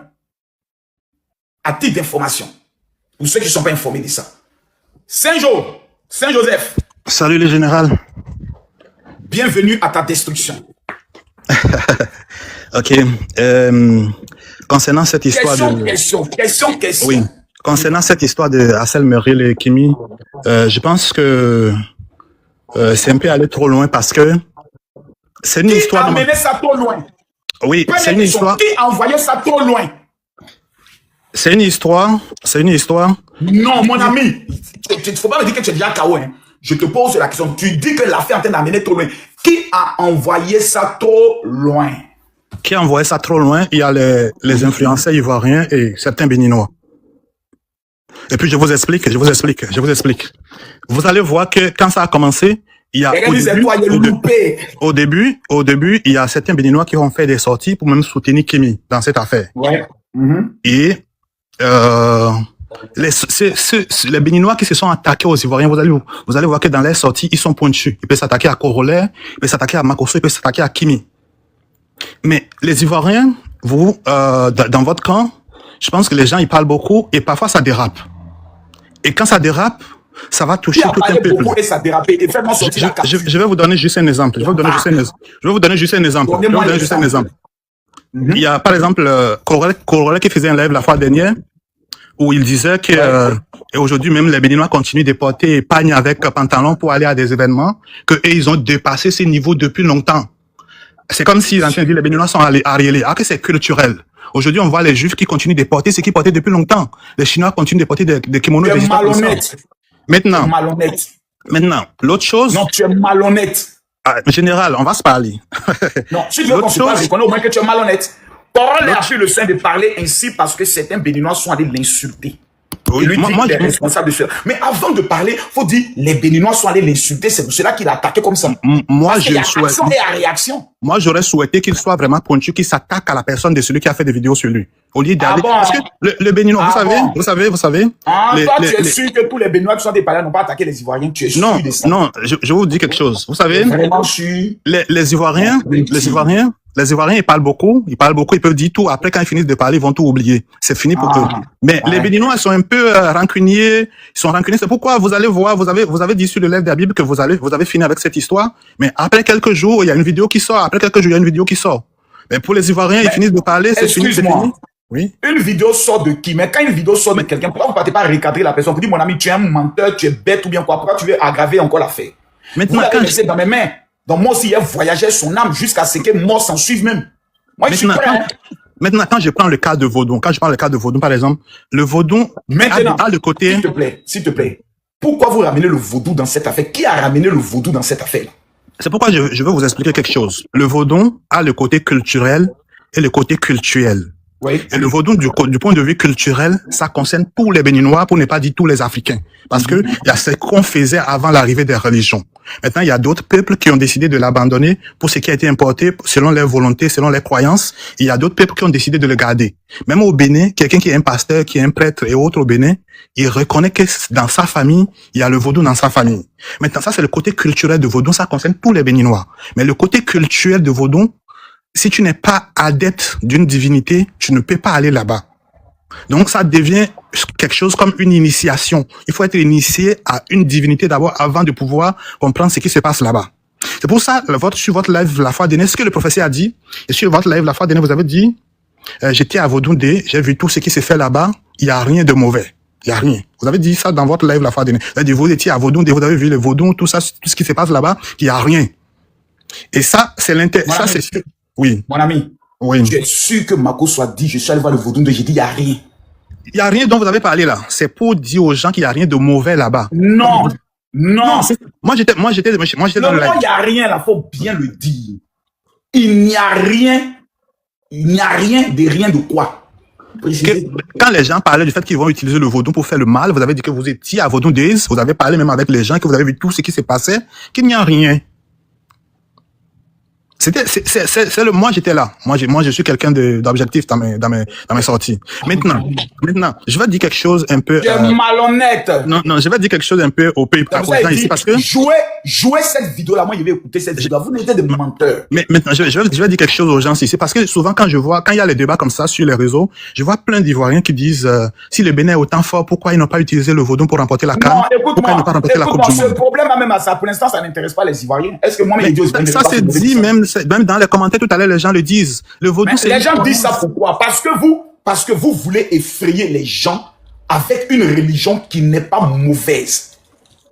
À titre d'information. Pour ceux qui ne sont pas informés de ça. Saint-Joseph. Salut le général. Bienvenue à ta destruction. Ok. Concernant cette histoire Question. Oui. Concernant cette histoire de Hassel Meril et Kimi, je pense que c'est un peu aller trop loin parce que c'est une histoire... Qui a mené ça trop loin? Oui, c'est une histoire... Qui a envoyé ça trop loin? C'est une histoire. Non, mon ami. Il ne faut pas me dire que tu es déjà KO. Hein. Je te pose la question. Tu dis que l'affaire est en train d'amener trop loin. Qui a envoyé ça trop loin? Qui a envoyé ça trop loin? Il y a les influenceurs ivoiriens et certains béninois. Et puis je vous explique. Vous allez voir que quand ça a commencé, il y a au début, il y a certains béninois qui ont fait des sorties pour même soutenir Kimi dans cette affaire. Ouais. Et les béninois qui se sont attaqués aux Ivoiriens, vous allez voir que dans les sorties, ils sont pointus. Ils peuvent s'attaquer à Corollaire, ils peuvent s'attaquer à Makoso, ils peuvent s'attaquer à Kimi. Mais les Ivoiriens, dans votre camp, je pense que les gens, ils parlent beaucoup et parfois ça dérape. Et quand ça dérape, ça va toucher tout un peuple. Et ça dérape, et je vais vous donner juste un exemple. Je vais vous donner juste un exemple. Il y a par exemple Corollaire qui faisait un live la fois dernière où il disait que et aujourd'hui même les Béninois continuent de porter pagne avec pantalon pour aller à des événements, que eux, ils ont dépassé ces niveaux depuis longtemps. C'est comme s'ils ont dit les Béninois sont arriérés. Alors que c'est culturel. Aujourd'hui, on voit les Juifs qui continuent de porter ce qu'ils portaient depuis longtemps. Les Chinois continuent de porter des kimonos. Tu es malhonnête. Maintenant, l'autre chose... Non, tu es malhonnête. Général, on va se parler. Non, si tu veux qu'on se parle, je connais au moins que tu es malhonnête. Corollaire a pris le soin de parler ainsi parce que certains Béninois sont allés l'insulter. Oui, lui dit qu'il est responsable de cela. Mais avant de parler, il faut dire les Béninois sont allés l'insulter. C'est pour cela qu'il a attaqué comme ça. Moi, Moi, j'aurais souhaité qu'il soit vraiment pointu, qu'il s'attaque à la personne de celui qui a fait des vidéos sur lui. Au lieu d'aller... Parce que le Béninois, vous savez... toi, tu es sûr que tous les Béninois qui sont des palais n'ont pas attaqué les Ivoiriens. Tu es sûr de ça? Non, je vais vous dire quelque chose. Vous savez... Vraiment sûr. Les Ivoiriens, ils parlent beaucoup, ils peuvent dire tout. Après, quand ils finissent de parler, ils vont tout oublier. C'est fini pour eux. Mais les Béninois, ils sont un peu rancuniers. C'est pourquoi vous allez voir, vous avez dit sur le livre de la Bible que vous avez fini avec cette histoire. Mais après quelques jours, il y a une vidéo qui sort. Mais pour les Ivoiriens, ils finissent de parler, c'est fini. Oui. Une vidéo sort de qui? Mais quand une vidéo sort de quelqu'un, pourquoi vous ne partez pas recadrer la personne? Vous dites, mon ami, tu es un menteur, tu es bête ou bien quoi? Pourquoi tu veux aggraver encore l'affaire? Vous l'avez laissé dans mes mains. Donc moi aussi, il a voyagé son âme jusqu'à ce que mort s'en suive même. Moi, je suis prêt. Maintenant, quand je prends le cas de Vaudou, par exemple, le Vaudou a le côté... S'il te plaît, pourquoi vous ramenez le Vaudou dans cette affaire? Qui a ramené le Vaudou dans cette affaire? C'est pourquoi je veux vous expliquer quelque chose. Le Vaudou a le côté culturel et le côté cultuel. Oui. Et le vaudou, du point de vue culturel, ça concerne tous les Béninois, pour ne pas dire tous les Africains. Parce que il y a ce qu'on faisait avant l'arrivée des religions. Maintenant, il y a d'autres peuples qui ont décidé de l'abandonner pour ce qui a été importé selon leur volonté, selon leurs croyances. Il y a d'autres peuples qui ont décidé de le garder. Même au Bénin, quelqu'un qui est un pasteur, qui est un prêtre et autres au Bénin, il reconnaît que dans sa famille, il y a le vaudou dans sa famille. Maintenant, ça, c'est le côté culturel de vaudou. Ça concerne tous les Béninois. Mais le côté culturel de vaudou, si tu n'es pas adepte d'une divinité, tu ne peux pas aller là-bas. Donc, ça devient quelque chose comme une initiation. Il faut être initié à une divinité d'abord avant de pouvoir comprendre ce qui se passe là-bas. C'est pour ça, sur votre live la fois dernière, ce que le professeur a dit, et sur votre live la fois dernière, vous avez dit, j'étais à Vaudou-D, j'ai vu tout ce qui se fait là-bas, il n'y a rien de mauvais. Il n'y a rien. Vous avez dit ça dans votre live la fois dernière. Vous avez dit, vous étiez à Vaudou-D, vous avez vu le Vaudou, tout ça, tout ce qui se passe là-bas, il n'y a rien. Et ça, c'est ça, c'est oui. Mon ami, oui. Je suis sûr que Mako soit dit, je suis allé voir le Vaudou, j'ai dit, il n'y a rien. Il n'y a rien dont vous avez parlé là. C'est pour dire aux gens qu'il n'y a rien de mauvais là-bas. Non. Non. Moi, j'étais dans le live. Non, il n'y a rien là, faut bien le dire. Il n'y a rien. Il n'y a rien de quoi. Quand les gens parlaient du fait qu'ils vont utiliser le vaudou pour faire le mal, vous avez dit que vous étiez à Vaudou Days, vous avez parlé même avec les gens, que vous avez vu tout ce qui s'est passé, qu'il n'y a rien. Moi, j'étais là. Moi, je suis quelqu'un d'objectif dans mes sorties. Maintenant, je vais dire quelque chose un peu. Tu es malhonnête. Non, je vais dire quelque chose un peu aux gens ici parce que. Jouez cette vidéo-là. Moi, je vais écouter cette vidéo. Vous n'êtes des menteurs. Mais maintenant, je vais dire quelque chose aux gens ici parce que souvent, quand il y a les débats comme ça sur les réseaux, je vois plein d'Ivoiriens qui disent, si le Bénin est autant fort, pourquoi ils n'ont pas utilisé le vaudou pour remporter la CAN? Pourquoi ils n'ont pas remporté la Coupe du Monde? Ce problème, même à ça, pour l'instant, ça n'intéresse pas les Ivoiriens. Est-ce que moi-même, ça c'est dit même dans les commentaires tout à l'heure, les gens le disent. Le vaudou, les gens disent ça pourquoi? Parce que vous voulez effrayer les gens avec une religion qui n'est pas mauvaise.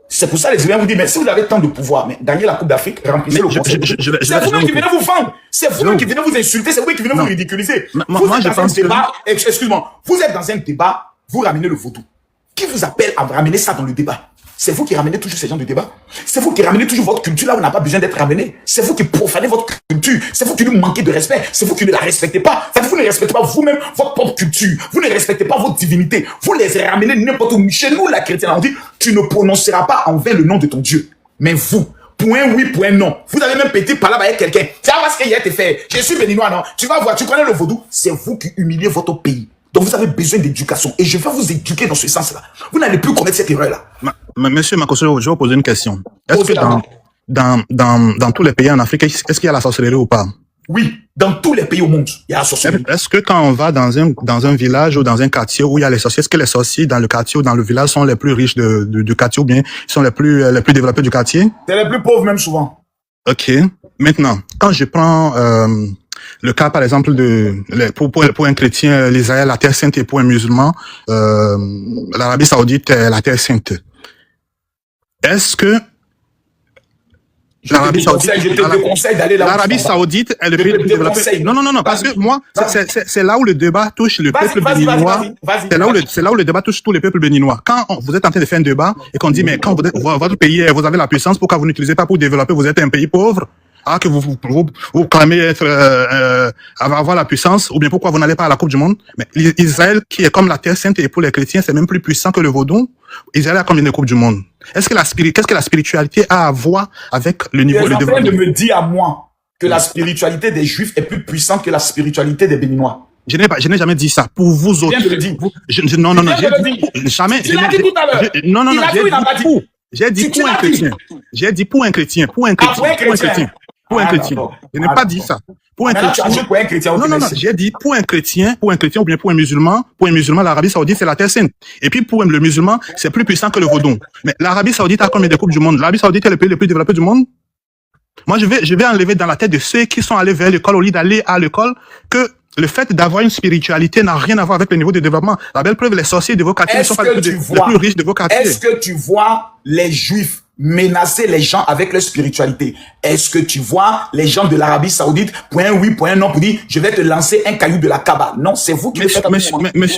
C'est pour ça les Ivoiriens vous disent, mais si vous avez tant de pouvoir, mais gagnez la Coupe d'Afrique, remplissez le conseil. C'est vous qui venez vous vendre. C'est vous qui venez vous insulter. C'est vous qui venez vous ridiculiser. Moi, je pense que... Excuse-moi. Vous êtes dans un débat, vous ramenez le vaudou. Qui vous appelle à ramener ça dans le débat? C'est vous qui ramenez toujours ces gens de débat. C'est vous qui ramenez toujours votre culture là où on n'a pas besoin d'être ramené. C'est vous qui profanez votre culture. C'est vous qui nous manquez de respect. C'est vous qui ne la respectez pas. Vous ne respectez pas vous-même votre propre culture. Vous ne respectez pas votre divinité. Vous les ramenez n'importe où. Chez nous, la chrétienne, on dit, tu ne prononceras pas en vain le nom de ton Dieu. Mais vous, point oui, point non. Vous avez même pété par là avec quelqu'un. Tu vas voir ce qu'il y a été fait. Je suis béninois, non? Tu vas voir, tu connais le vaudou. C'est vous qui humiliez votre pays. Donc vous avez besoin d'éducation. Et je vais vous éduquer dans ce sens-là. Vous n'allez plus commettre cette erreur-là. Monsieur Makoso, je vais vous poser une question. Est-ce que dans tous les pays en Afrique, est-ce qu'il y a la sorcellerie ou pas? Oui, dans tous les pays au monde, il y a la sorcellerie. Est-ce que quand on va dans un village ou dans un quartier où il y a les sorciers, est-ce que les sorciers dans le quartier ou dans le village sont les plus riches du quartier ou bien sont les plus développés du quartier? C'est les plus pauvres même souvent. Ok. Maintenant, quand je prends le cas, par exemple, pour un chrétien, l'Israël, la Terre Sainte, et pour un musulman, l'Arabie Saoudite, la Terre Sainte. Est-ce que l'Arabie Saoudite, je te déconseille d'aller là. L'Arabie Saoudite est le pays le plus développé. Non, parce que moi, c'est là où le débat touche le peuple béninois. C'est là où le débat touche tous les peuples béninois. Quand vous êtes en train de faire un débat et qu'on dit, mais quand votre pays, vous avez la puissance, pourquoi vous n'utilisez pas pour développer, vous êtes un pays pauvre? Ah, que vous clamez avoir la puissance, ou bien pourquoi vous n'allez pas à la Coupe du Monde? Mais Israël, qui est comme la Terre Sainte et pour les chrétiens, c'est même plus puissant que le vaudou. Israël a combien de Coupes du Monde? Qu'est-ce que la spiritualité a à voir avec le niveau de développement? Tu es en train de me dire à moi que la spiritualité des Juifs est plus puissante que la spiritualité des Béninois. Je n'ai jamais dit ça. Pour vous autres. Non, jamais. Tu l'as dit tout à l'heure. Non, j'ai dit pour un chrétien. J'ai dit pour un chrétien. Pour un chrétien. Je n'ai pas dit ça. Pour un chrétien. Non, j'ai dit pour un chrétien ou bien pour un musulman, l'Arabie Saoudite, c'est la Terre Sainte. Et puis pour le musulman, c'est plus puissant que le vaudou. Mais l'Arabie Saoudite a combien de coupes du monde? L'Arabie Saoudite est le pays le plus développé du monde. Moi, je vais enlever dans la tête de ceux qui sont allés vers l'école au lieu d'aller à l'école que le fait d'avoir une spiritualité n'a rien à voir avec le niveau de développement. La belle preuve, les sorciers de vos quartiers ne sont pas les plus riches de vos quartiers. Est-ce que tu vois les Juifs menacer les gens avec leur spiritualité? Est-ce que tu vois les gens de l'Arabie Saoudite, point oui, point non, pour dire, je vais te lancer un caillou de la Kaaba? Non, c'est vous qui le faites.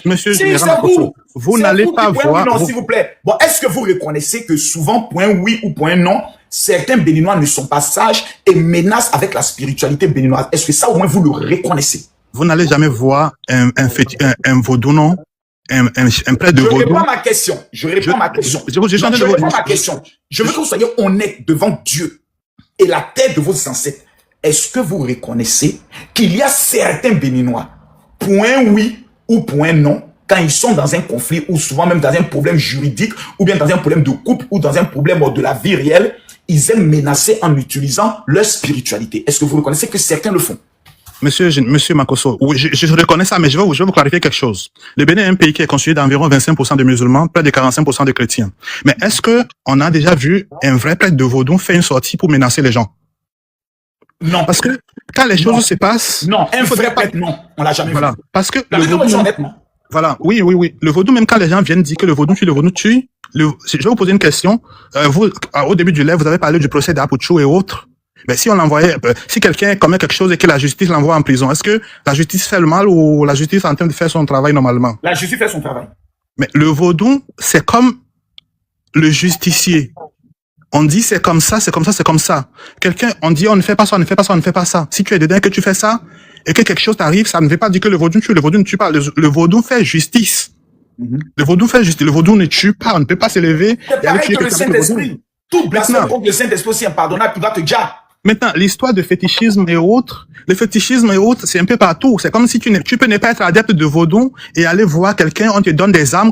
Monsieur Général Makoso, vous n'allez pas voir. Non, s'il vous plaît. Bon, est-ce que vous reconnaissez que souvent, point oui ou point non, certains Béninois ne sont pas sages et menacent avec la spiritualité béninoise? Est-ce que ça, au moins, vous le reconnaissez? vous n'allez jamais voir un vaudou, non? Un prêtre de Je vaudou. réponds à ma question. Je réponds à ma question. Je Non, je réponds à ma question. Je veux que vous soyez honnête devant Dieu et la tête de vos ancêtres. Est-ce que vous reconnaissez qu'il y a certains Béninois, pour un oui ou pour un non, quand ils sont dans un conflit ou souvent même dans un problème juridique ou bien dans un problème de couple ou dans un problème de la vie réelle, ils aiment menacer en utilisant leur spiritualité. Est-ce que vous reconnaissez que certains le font? Monsieur Makosso, oui, je reconnais ça, mais je vais vous clarifier quelque chose. Le Bénin est un pays qui est constitué d'environ 25% de musulmans, près de 45% de chrétiens. Mais est-ce que on a déjà vu un vrai prêtre de vaudou faire une sortie pour menacer les gens? Non. Parce que quand les choses se passent... Non, un vrai prêtre, non. On l'a jamais vu. Parce que le vaudou... Voilà, oui. Le vaudou, même quand les gens viennent dire que le vaudou tue, je vais vous poser une question. Vous, au début du live, vous avez parlé du procès d'Apuchou et autres. Ben, si on l'envoyait, si quelqu'un commet quelque chose et que la justice l'envoie en prison, est-ce que la justice fait le mal ou la justice est en train de faire son travail normalement? La justice fait son travail. Mais le vaudou, c'est comme le justicier. On dit c'est comme ça, c'est comme ça, c'est comme ça. On dit on ne fait pas ça, on ne fait pas ça, on ne fait pas ça. Si tu es dedans et que tu fais ça, et que quelque chose t'arrive, ça ne veut pas dire que le vaudou tue, le vaudou ne tue pas. Le vaudou fait justice. Le vaudou fait justice. Le vaudou ne tue pas, on ne peut pas s'élever. C'est pareil que le Saint-Esprit. Tout blasphème contre le Saint-Esprit aussi impardonnable, tu dois te dire. Maintenant, l'histoire de fétichisme et autres, le fétichisme et autres, c'est un peu partout. C'est comme si tu peux ne pas être adepte de vaudou et aller voir quelqu'un, on te donne des armes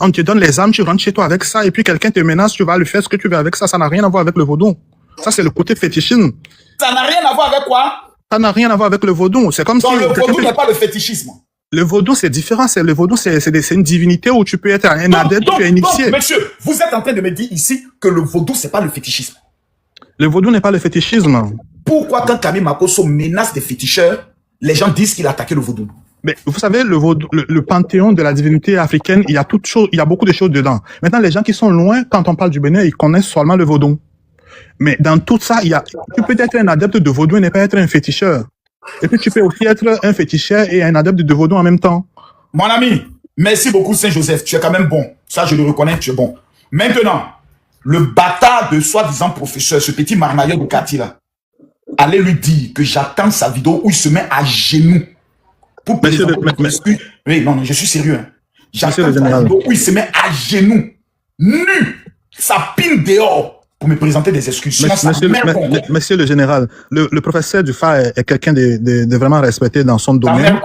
on te donne les armes, tu rentres chez toi avec ça et puis quelqu'un te menace, tu vas lui faire ce que tu veux avec ça. Ça n'a rien à voir avec le vaudou. Ça, c'est le côté fétichisme. Ça n'a rien à voir avec quoi? Ça n'a rien à voir avec le vaudou. C'est comme donc si... le vaudou n'est pas le fétichisme. Le vaudou, c'est différent. Le vaudou, c'est une divinité où tu peux être un adepte, tu es initié. Donc, monsieur, vous êtes en train de me dire ici que le vaudou, c'est pas le fétichisme. Le vaudou n'est pas le fétichisme. Pourquoi quand Camille Makosso menace des féticheurs, les gens disent qu'il a attaqué le vaudou? Mais vous savez, le vaudou, le panthéon de la divinité africaine, il y a beaucoup de choses dedans. Maintenant, les gens qui sont loin, quand on parle du Bénin, ils connaissent seulement le vaudou. Mais dans tout ça, tu peux être un adepte de vaudou et ne pas être un féticheur. Et puis tu peux aussi être un féticheur et un adepte de vaudou en même temps. Mon ami, merci beaucoup Saint-Joseph, tu es quand même bon. Ça, je le reconnais, tu es bon. Maintenant, le bâtard de soi-disant professeur, ce petit marmailleur de quartier là, allez lui dire que j'attends sa vidéo où il se met à genoux. Pour oui, non, je suis sérieux. Hein. J'attends sa vidéo où il se met à genoux, nu, sa pine dehors, pour me présenter des excuses. Monsieur le général, le professeur Dufar est quelqu'un de vraiment respecté dans son domaine.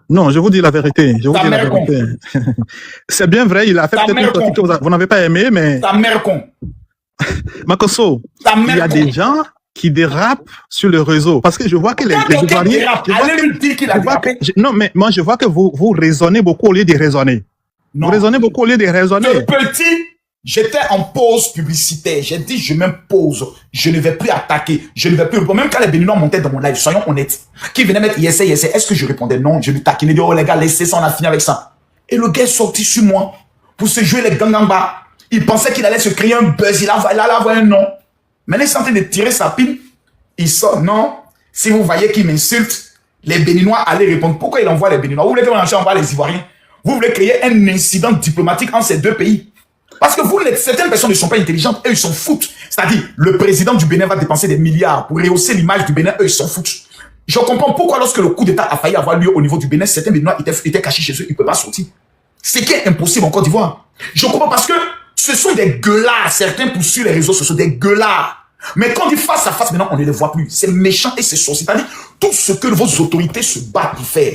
Non, je vous dis la vérité. C'est bien vrai, il a fait peut-être une sortie que vous n'avez pas aimé, mais... Ta mère con. Makosso, il y a des gens qui dérapent sur le réseau. Parce que je vois que les Ivoiriens... Non, mais moi, je vois que vous raisonnez beaucoup au lieu de raisonner. Vous raisonnez beaucoup au lieu de raisonner. Le petit... J'étais en pause publicitaire. J'ai dit, je m'impose. Je ne vais plus attaquer. Je ne vais plus répondre. Même quand les Béninois montaient dans mon live, soyons honnêtes. Qui venaient mettre yes, est-ce que je répondais non? Je lui taquinais, oh les gars, laissez ça, on a fini avec ça. Et le gars est sorti sur moi pour se jouer les gangs en bas. Il pensait qu'il allait se créer un buzz. Il allait avoir un nom. Maintenant, il est en train de tirer sa pile. Il sort, non. Si vous voyez qu'il m'insulte, les Béninois allaient répondre. Pourquoi il envoie les Béninois? Vous voulez qu'on envoie les Ivoiriens? Vous voulez créer un incident diplomatique entre ces deux pays? Parce que certaines personnes ne sont pas intelligentes, eux ils s'en foutent. C'est-à-dire, le président du Bénin va dépenser des milliards pour rehausser l'image du Bénin, eux ils s'en foutent. Je comprends pourquoi lorsque le coup d'État a failli avoir lieu au niveau du Bénin, certains Béninois étaient cachés chez eux, ils ne peuvent pas sortir. C'est qui est impossible en Côte d'Ivoire. Je comprends parce que ce sont des gueulards, certains pour suivre les réseaux sociaux, des gueulards. Mais quand on dit face à face, maintenant on ne les voit plus. C'est méchant et c'est sorcier. C'est-à-dire, tout ce que vos autorités se battent pour faire.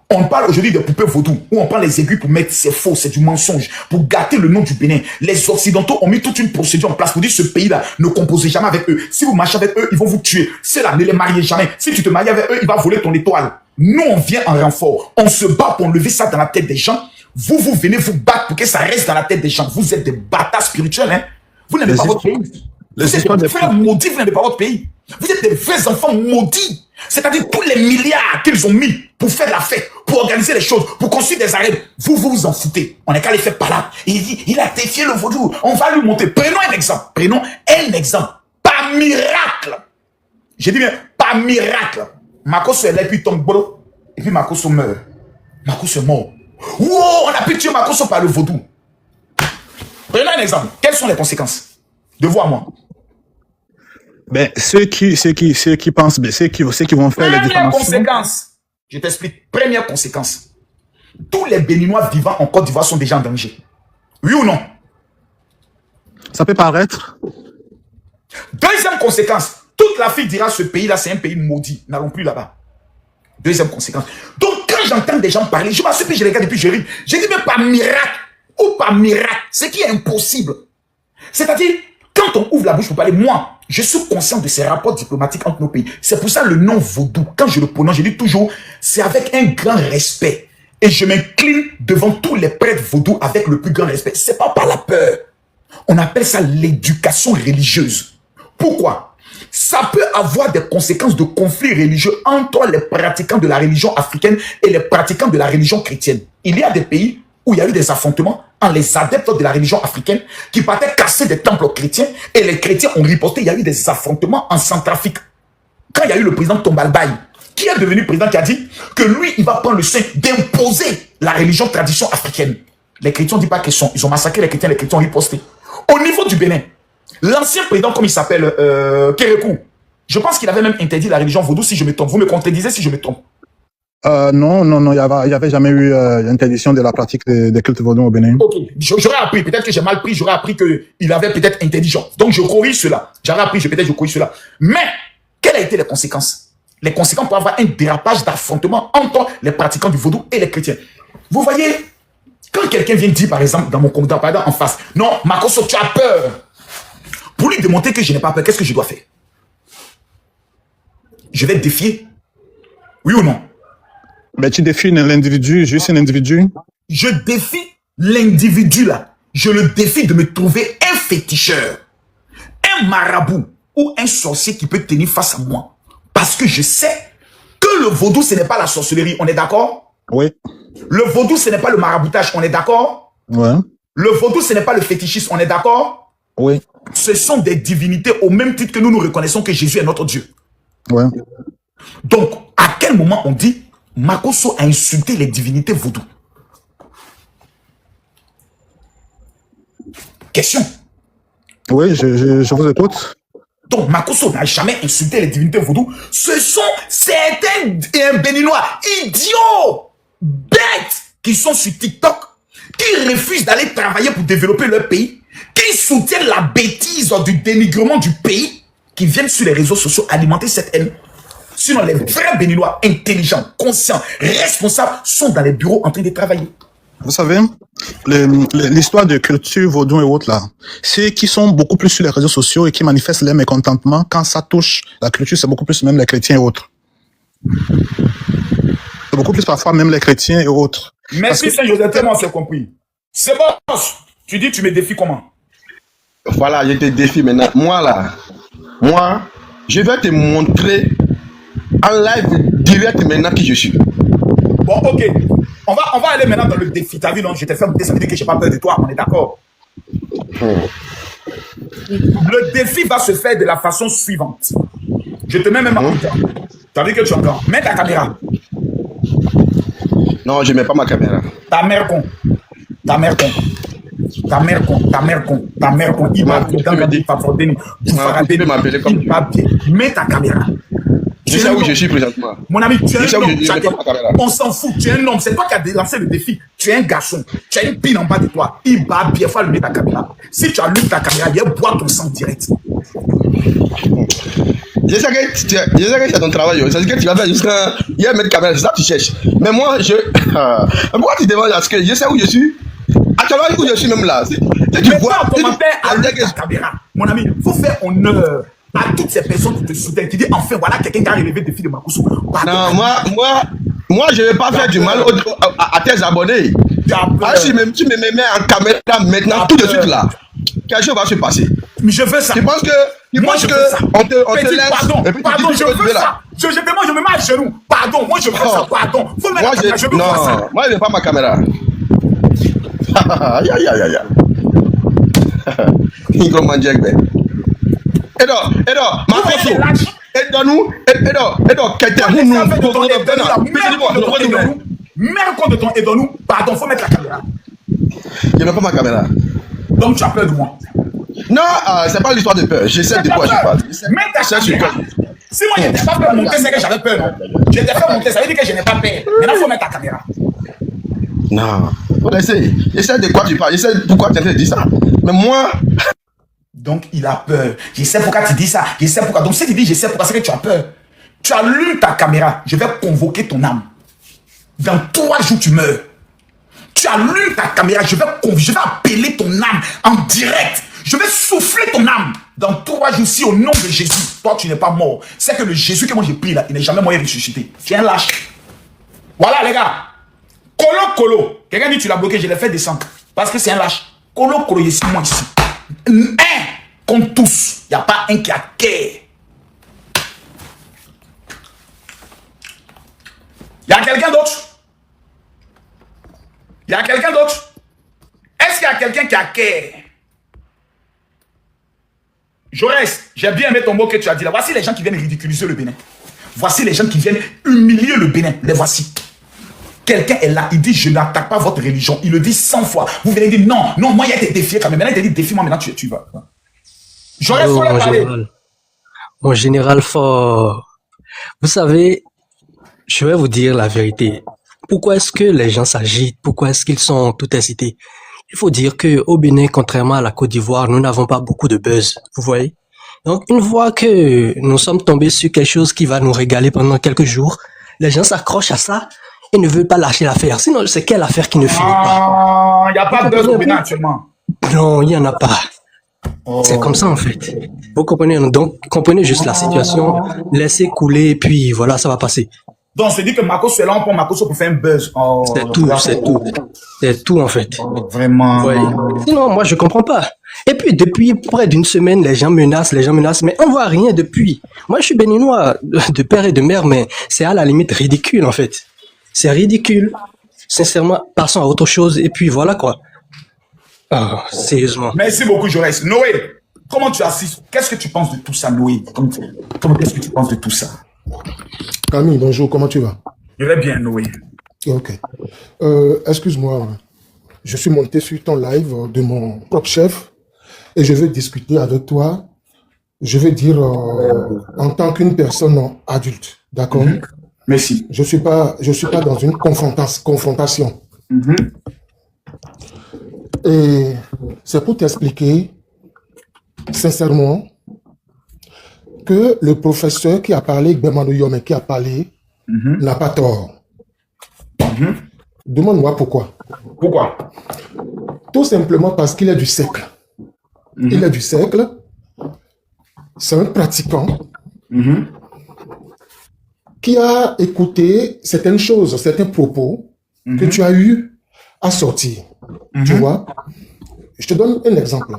On parle aujourd'hui de poupées vaudou, où on prend les aiguilles pour mettre, c'est faux, c'est du mensonge, pour gâter le nom du Bénin. Les Occidentaux ont mis toute une procédure en place pour dire ce pays-là, ne composez jamais avec eux. Si vous marchez avec eux, ils vont vous tuer. Ceux-là, ne les mariez jamais. Si tu te maries avec eux, ils vont voler ton étoile. Nous, on vient en renfort. On se bat pour enlever ça dans la tête des gens. Vous venez vous battre pour que ça reste dans la tête des gens. Vous êtes des bâtards spirituels, hein. Vous n'avez pas votre pays. Vous êtes des frères maudits, vous n'avez pas votre pays. Vous êtes des vrais enfants maudits. C'est-à-dire tous les milliards qu'ils ont mis pour faire la fête, pour organiser les choses, pour construire des arènes. Vous en foutez. On n'est qu'à les faire par là. Il dit, il a défié le vaudou. On va lui monter. Prenons un exemple. Prenons un exemple. Par miracle. J'ai dit bien, par miracle. Makosso est là et puis tombe bolo. Et puis Makosso meurt. Makosso est mort. Wow, on a pu tuer Makosso par le vaudou. Prenons un exemple. Quelles sont les conséquences de vous à moi? Ben, ceux qui pensent, ceux qui vont faire les diffamations. Conséquence. Je t'explique. Première conséquence. Tous les Béninois vivant en Côte d'Ivoire sont déjà en danger. Oui ou non? Ça peut paraître. Deuxième conséquence. Toute l'Afrique dira ce pays-là, c'est un pays maudit. N'allons plus là-bas. Deuxième conséquence. Donc, quand j'entends des gens parler, je m'assure que je les regarde depuis je ris. Je dis, mais par miracle, ou par miracle, ce qui est impossible. C'est-à-dire, quand on ouvre la bouche pour parler, moi, je suis conscient de ces rapports diplomatiques entre nos pays. C'est pour ça le nom vaudou, quand je le prononce, je dis toujours, c'est avec un grand respect. Et je m'incline devant tous les prêtres vaudous avec le plus grand respect. C'est pas par la peur. On appelle ça l'éducation religieuse. Pourquoi? Ça peut avoir des conséquences de conflits religieux entre les pratiquants de la religion africaine et les pratiquants de la religion chrétienne. Il y a des pays où il y a eu des affrontements entre les adeptes de la religion africaine qui partaient casser des temples chrétiens et les chrétiens ont riposté. Il y a eu des affrontements en Centrafrique. Quand il y a eu le président Tombalbaye, qui est devenu président, qui a dit que lui, il va prendre le soin d'imposer la religion tradition africaine. Les chrétiens ne disent pas qu'ils ont massacré les chrétiens ont riposté. Au niveau du Bénin, l'ancien président, comme il s'appelle, Kérékou, je pense qu'il avait même interdit la religion vaudou, si je me trompe. Vous me contredisez si je me trompe. Non, il n'y avait jamais eu interdiction de la pratique des cultes vaudou au Bénin. Ok, j'aurais appris, peut-être que j'ai mal pris, j'aurais appris qu'il avait peut-être interdiction. Donc je corrige cela. J'aurais appris, peut-être je corrige cela. Mais, quelles ont été les conséquences? Les conséquences peuvent avoir un dérapage d'affrontement entre les pratiquants du vaudou et les chrétiens. Vous voyez, quand quelqu'un vient dire, par exemple, dans mon commentaire, par exemple, en face, non, Makosso, tu as peur. Pour lui démontrer que je n'ai pas peur, qu'est-ce que je dois faire? Je vais te défier. Oui ou non? Mais tu défies l'individu, juste un individu? Je défie l'individu là. Je le défie de me trouver un féticheur, un marabout ou un sorcier qui peut tenir face à moi. Parce que je sais que le vaudou, ce n'est pas la sorcellerie. On est d'accord? Oui. Le vaudou, ce n'est pas le maraboutage. On est d'accord? Ouais. Le vaudou, ce n'est pas le fétichisme. On est d'accord? Oui. Ce sont des divinités au même titre que nous reconnaissons que Jésus est notre Dieu. Ouais. Donc, à quel moment on dit Makosso a insulté les divinités vaudou? Question. Oui, je vous écoute. Donc, Makosso n'a jamais insulté les divinités vaudou. Ce sont certains Béninois idiots, bêtes, qui sont sur TikTok, qui refusent d'aller travailler pour développer leur pays, qui soutiennent la bêtise du dénigrement du pays, qui viennent sur les réseaux sociaux alimenter cette haine. Sinon, les vrais Béninois intelligents, conscients, responsables sont dans les bureaux en train de travailler. Vous savez, l'histoire de culture vaudou et autres là, c'est qui sont beaucoup plus sur les réseaux sociaux et qui manifestent leur mécontentement quand ça touche la culture, c'est beaucoup plus même les chrétiens et autres. C'est beaucoup plus parfois même les chrétiens et autres. Merci Saint-Joseph, tellement c'est compris. C'est bon, tu dis tu me défies comment? Voilà, je te défie maintenant. Moi, je vais te montrer en live direct maintenant qui je suis. Bon, ok. On va aller maintenant dans le défi. T'as vu, non? Je t'ai fait monter, ça veut dire que j'ai pas peur de toi. On est d'accord? Le défi va se faire de la façon suivante. Je te mets même en temps. T'as vu que tu entends? Mets ta caméra. Non, je mets pas ma caméra. Ta mère con. Ta mère con. Ta mère con. Ta mère con. Ta mère con. Il va bien dans la vie. Il va bien. Mets ta caméra. Je sais où je suis présentement. Mon ami, tu es un homme. On s'en fout. Tu es un homme. C'est toi qui as lancé le défi. Tu es un garçon. Tu as une pile en bas de toi. Il va bien. Il faut allumer ta caméra. Si tu allumes ta caméra, il va boire ton sang direct. Je sais que c'est ton travail. C'est ce que tu vas faire jusqu'à. Il y a mettre caméra. C'est ça que tu cherches. Mais moi, pourquoi tu demandes à ce que je sais où je suis? Actuellement, où je suis même là. Tu vois. Allume ta caméra. Mon ami, il faut faire honneur à toutes ces personnes qui te soutiennent. Tu dis, enfin, voilà quelqu'un qui a relevé le défi de Makosso. Non, moi, je ne vais pas faire du mal à tes abonnés. Si tu me mets en caméra maintenant, tout de suite là, quelque chose va se passer. Mais je veux ça. Tu penses que on te laisse. Pardon, je veux ça. Je me mets à genoux. Pardon, moi je veux ça. Pardon. Faut mettre la caméra. Je veux voir ça. Moi, je ne veux pas ma caméra. Aïe. Il commence Jack Ben. Edo, Makosso, aide-nous, mère compte de ton aide-nous, pardon, faut mettre la caméra. Je n'ai pas ma caméra. Donc tu as peur de moi? Non, c'est pas l'histoire de peur, je sais de quoi je parle. Mets ta caméra. Si moi, je n'étais pas fait monter, c'est que j'avais peur, non? Je t'ai fait monter, ça veut dire que je n'ai pas peur. Maintenant, il faut mettre ta caméra. Non. Essaye de quoi tu parles. Essaye pourquoi tu as dit ça. Mais moi... Donc, il a peur. Je sais pourquoi tu dis ça. Je sais pourquoi. Donc, si tu dis je sais pourquoi, c'est que tu as peur. Tu allumes ta caméra. Je vais convoquer ton âme. Dans 3 jours, tu meurs. Tu allumes ta caméra. Je vais appeler ton âme en direct. Je vais souffler ton âme. Dans 3 jours, si au nom de Jésus, toi, tu n'es pas mort. C'est que le Jésus que moi j'ai pris là, il n'est jamais mort et ressuscité. Tu es un lâche. Voilà, les gars. Colo. Quelqu'un dit tu l'as bloqué, je l'ai fait descendre. Parce que c'est un lâche. Colo, il est moi ici. Un contre tous. Il n'y a pas un qui a cœur. Il y a quelqu'un d'autre? Il y a quelqu'un d'autre? Est-ce qu'il y a quelqu'un qui a cœur? Jaurès, j'ai bien aimé ton mot que tu as dit là. Voici les gens qui viennent ridiculiser le Bénin. Voici les gens qui viennent humilier le Bénin. Les voici. Quelqu'un est là, il dit je n'attaque pas votre religion. Il le dit 100 fois. Vous venez dire non, moi il a été défié quand même. Maintenant il te dit défie-moi, maintenant tu vas. Jaurès, faut le parler. Mon général fort. Vous savez, je vais vous dire la vérité. Pourquoi est-ce que les gens s'agitent? Pourquoi est-ce qu'ils sont tout incités? Il faut dire que au Bénin, contrairement à la Côte d'Ivoire, nous n'avons pas beaucoup de buzz. Vous voyez? Donc, une fois que nous sommes tombés sur quelque chose qui va nous régaler pendant quelques jours, les gens s'accrochent à ça et ne veulent pas lâcher l'affaire. Sinon, c'est quelle affaire qui ne finit pas? Il n'y a pas de buzz au Bénin actuellement. Non, il n'y en a pas. C'est comme ça en fait. Vous comprenez? Donc, comprenez juste la situation, laissez couler et puis voilà, ça va passer. Donc, c'est dit que Makosso est là, on prend Makosso pour faire un buzz. C'est tout en fait. Vraiment. Ouais. Sinon, moi, je comprends pas. Et puis, depuis près d'une semaine, les gens menacent, mais on voit rien depuis. Moi, je suis béninois de père et de mère, mais c'est à la limite ridicule en fait. C'est ridicule. Sincèrement, passons à autre chose et puis voilà quoi. Oh, sérieusement. Merci beaucoup, Jaurès. Noé, comment tu assistes? Qu'est-ce que tu penses de tout ça, Noé? Qu'est-ce que tu penses de tout ça? Camille, bonjour, comment tu vas? Je vais bien, Noé. Ok. Excuse-moi, je suis monté sur ton live de mon propre chef et je veux discuter avec toi, je veux dire, en tant qu'une personne adulte, d'accord? Merci. Je suis pas dans une confrontation. Et c'est pour t'expliquer, sincèrement, que le professeur qui a parlé, Gbemano Yome, qui a parlé, n'a pas tort. Demande-moi pourquoi. Pourquoi? Tout simplement parce qu'il est du siècle. Il est du siècle. C'est un pratiquant qui a écouté certaines choses, certains propos que tu as eu à sortir. Tu vois? Je te donne un exemple.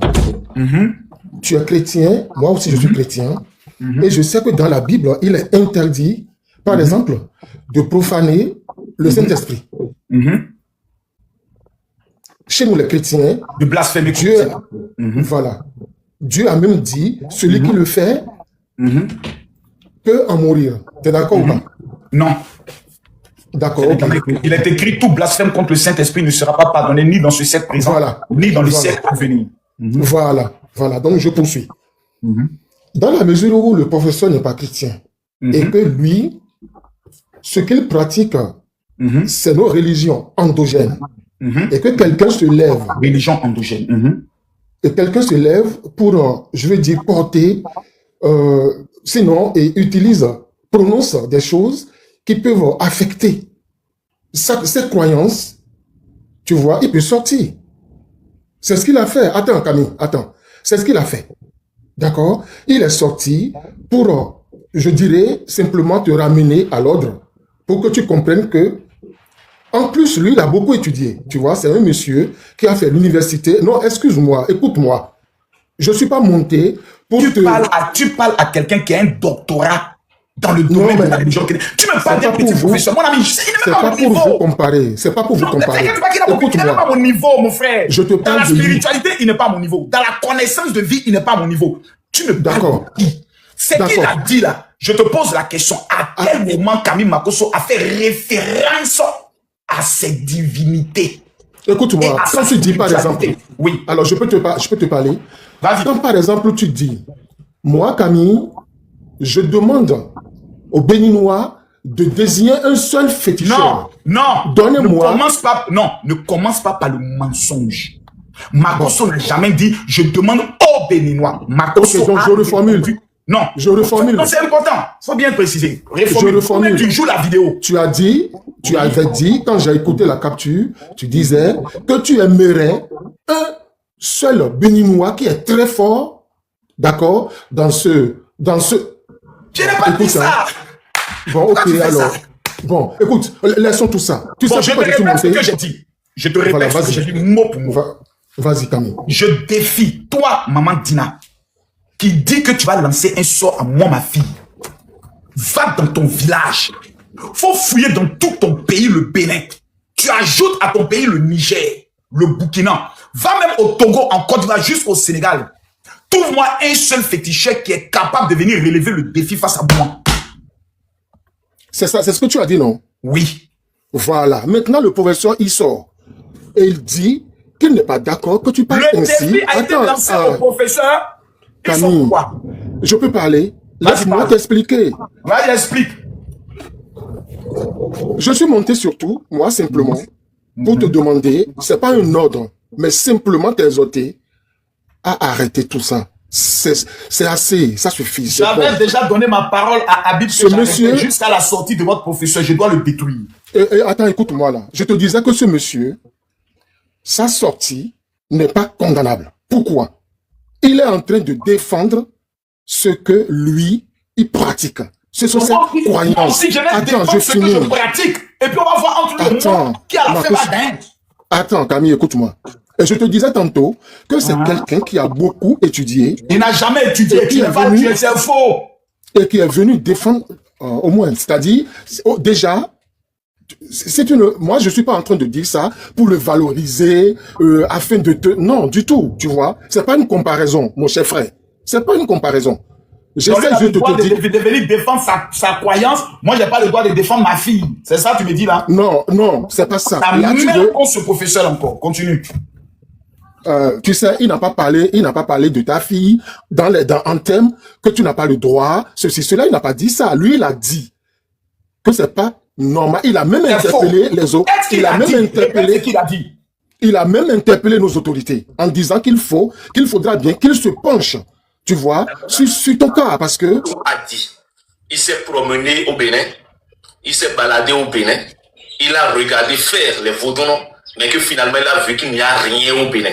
Tu es chrétien, moi aussi je suis chrétien. Et je sais que dans la Bible, il est interdit, par exemple, de profaner le Saint-Esprit. Chez nous, les chrétiens, de blasphémer Dieu, voilà. Dieu a même dit, celui qui le fait peut en mourir. Tu es d'accord ou pas? Non. D'accord. Il est écrit, tout blasphème contre le Saint-Esprit ne sera pas pardonné ni dans ce siècle présent, ni dans le siècle à venir. Voilà. Donc je poursuis. Dans la mesure où le professeur n'est pas chrétien et que lui, ce qu'il pratique, c'est nos religions endogènes et que quelqu'un se lève. Religion endogène. Et quelqu'un se lève pour, je veux dire, porter, sinon, et prononce des choses qui peuvent affecter cette croyance, tu vois, il peut sortir. C'est ce qu'il a fait. Attends, Camille, attends. C'est ce qu'il a fait. D'accord? Il est sorti pour, je dirais, simplement te ramener à l'ordre pour que tu comprennes que, en plus, lui, il a beaucoup étudié. Tu vois, c'est un monsieur qui a fait l'université. Non, excuse-moi, écoute-moi. Je ne suis pas monté pour Tu parles à quelqu'un qui a un doctorat dans le domaine de la religion. Tu me parles d'un petit professeur. Mon ami, il n'est même pas mon niveau. C'est pas pour vous comparer. C'est pas pour vous comparer. Il n'est pas à mon niveau, mon frère. Je te parle dans la spiritualité, il n'est pas à mon niveau. Dans la connaissance de vie, il n'est pas à mon niveau. Tu me parles de qui? C'est qu'il a dit là. Je te pose la question. À quel moment Camille Makosso a fait référence à cette divinité? Écoute-moi, quand tu dis par exemple, oui, alors je peux te parler. Quand par exemple tu dis, moi Camille, je demande aux Béninois de désigner un seul féticheur. Non, donnez-moi. Ne commence pas par le mensonge. Makosso n'a jamais dit je demande aux Béninois. Makosso donc je reformule. Non, je reformule. Non, c'est important. Faut bien préciser. Je reformule. Tu joues la vidéo. Tu avais dit, quand j'ai écouté la capture, tu disais que tu aimerais un seul Béninois qui est très fort, d'accord, dans ce. Je n'ai pas dit ça. Bon, ok, alors. Bon, écoute, laissons tout ça. Tu sais je te répète ce que j'ai dit. Je te répète ce que j'ai dit mot pour mot. Vas-y, Camille. Je défie, toi, maman Dina, qui dit que tu vas lancer un sort à moi, ma fille. Va dans ton village. Faut fouiller dans tout ton pays, le Bénin. Tu ajoutes à ton pays le Niger, le Burkina. Va même au Togo, en Côte d'Ivoire, jusqu'au Sénégal. Trouve-moi un seul féticheur qui est capable de venir relever le défi face à moi. C'est ça, c'est ce que tu as dit, non? Oui. Voilà. Maintenant, le professeur, il sort. Et il dit qu'il n'est pas d'accord que tu parles ainsi. Le défi a été lancé au professeur. Camille, je peux parler? Laisse-moi t'expliquer. Vas-y, explique. Je suis monté surtout, moi, simplement, pour te demander, c'est pas un ordre, mais simplement t'exhorter à arrêter tout ça. C'est assez, ça suffit. J'avais déjà donné ma parole à Habib ce monsieur jusqu'à la sortie de votre professeur. Je dois le détruire. Attends, écoute-moi là. Je te disais que ce monsieur, sa sortie n'est pas condamnable. Pourquoi? Il est en train de défendre ce que lui, il pratique. Ce sont ses croyances. Si je vais défendre ce que je pratique, et puis on va voir entre le monde qui a la fait la dingue. Attends, Camille, écoute-moi. Et je te disais tantôt que c'est quelqu'un qui a beaucoup étudié. Il n'a jamais étudié, tu n'es pas tué, c'est faux. Et qui est venu défendre, au moins, c'est-à-dire, déjà, moi, je suis pas en train de dire ça pour le valoriser, afin de te... Non, du tout, tu vois. C'est pas une comparaison, mon cher frère. C'est pas une comparaison. J'essaie juste de te dire... de venir défendre sa croyance. Moi, j'ai pas le droit de défendre ma fille. C'est ça, tu me dis là? Non, non, c'est pas ça. Là, tu veux... contre ce professeur encore. Continue. Tu sais, il n'a pas parlé de ta fille en thème que tu n'as pas le droit, ceci, cela, il n'a pas dit ça. Lui, il a dit que c'est pas normal. Il a même interpellé les autres. Il a même interpellé nos autorités en disant qu'il faudra bien qu'il se penche, tu vois, sur ton cas, parce que... Il s'est promené au Bénin, il s'est baladé au Bénin, il a regardé faire les vaudons, mais que finalement, il a vu qu'il n'y a rien au Bénin.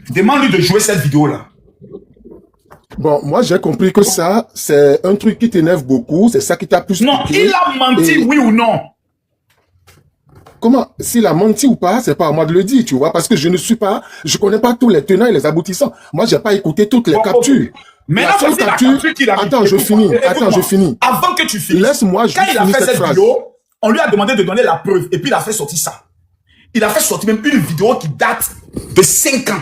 Demande-lui de jouer cette vidéo-là. Bon, moi, j'ai compris que ça, c'est un truc qui t'énerve beaucoup. C'est ça qui t'a plus... Non, il a menti, oui ou non? Comment? S'il a menti ou pas, c'est pas à moi de le dire, tu vois, parce que je connais pas tous les tenants et les aboutissants. Moi, j'ai pas écouté toutes les captures. Mais là, c'est la capture qu'il a mis. Attends, je finis. Avant que tu finisses. Laisse-moi juste finir cette phrase. Quand il a fait cette vidéo, on lui a demandé de donner la preuve, et puis il a fait sortir ça. Il a fait sortir même une vidéo qui date de 5 ans.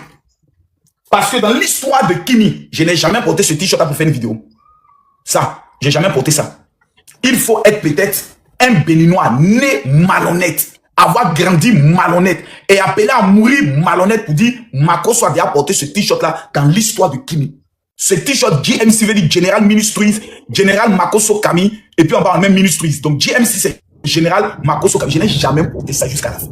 Parce que dans l'histoire de Kimi, je n'ai jamais porté ce t-shirt pour faire une vidéo. Ça, j'ai jamais porté ça. Il faut être peut-être un Béninois né malhonnête, avoir grandi malhonnête et appelé à mourir malhonnête pour dire Makosso a déjà porté ce t-shirt-là dans l'histoire de Kimi. Ce t-shirt GMC veut dire General Ministries, General Makosso Kami, et puis on parle même Ministries. Donc GMC c'est General Makosso Kami. Je n'ai jamais porté ça jusqu'à la fin.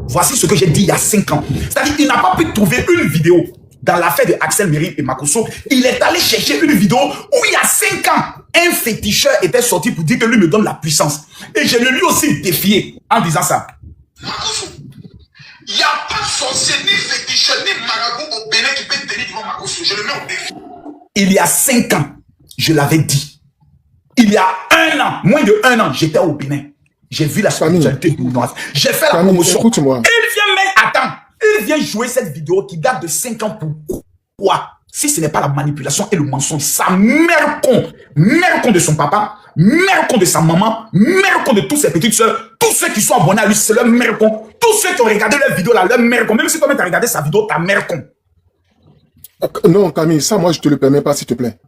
Voici ce que j'ai dit il y a 5 ans. C'est-à-dire qu'il n'a pas pu trouver une vidéo dans l'affaire de Axel Méry et Makosso. Il est allé chercher une vidéo où il y a 5 ans, un féticheur était sorti pour dire que lui me donne la puissance. Et je le lui aussi défié en disant ça. Makosso, il n'y a pas de sorcier, ni féticheur, ni marabout au Bénin qui peut tenir devant Makosso. Je le mets au défi. Il y a 5 ans, je l'avais dit. Il y a 1 an, moins de 1 an, j'étais au Bénin. J'ai vu la spiritualité béninoise. J'ai fait la promotion. Écoute-moi. Il vient jouer cette vidéo qui date de 5 ans. Pourquoi? Si ce n'est pas la manipulation et le mensonge, sa mère con de son papa, mère con de sa maman, mère con de toutes ses petites soeurs, tous ceux qui sont abonnés à lui, c'est leur mère con. Tous ceux qui ont regardé leur vidéo là, leur mère con. Même si toi-même tu as regardé sa vidéo, ta mère con. Non, Camille, ça, moi, je te le permets pas, s'il te plaît.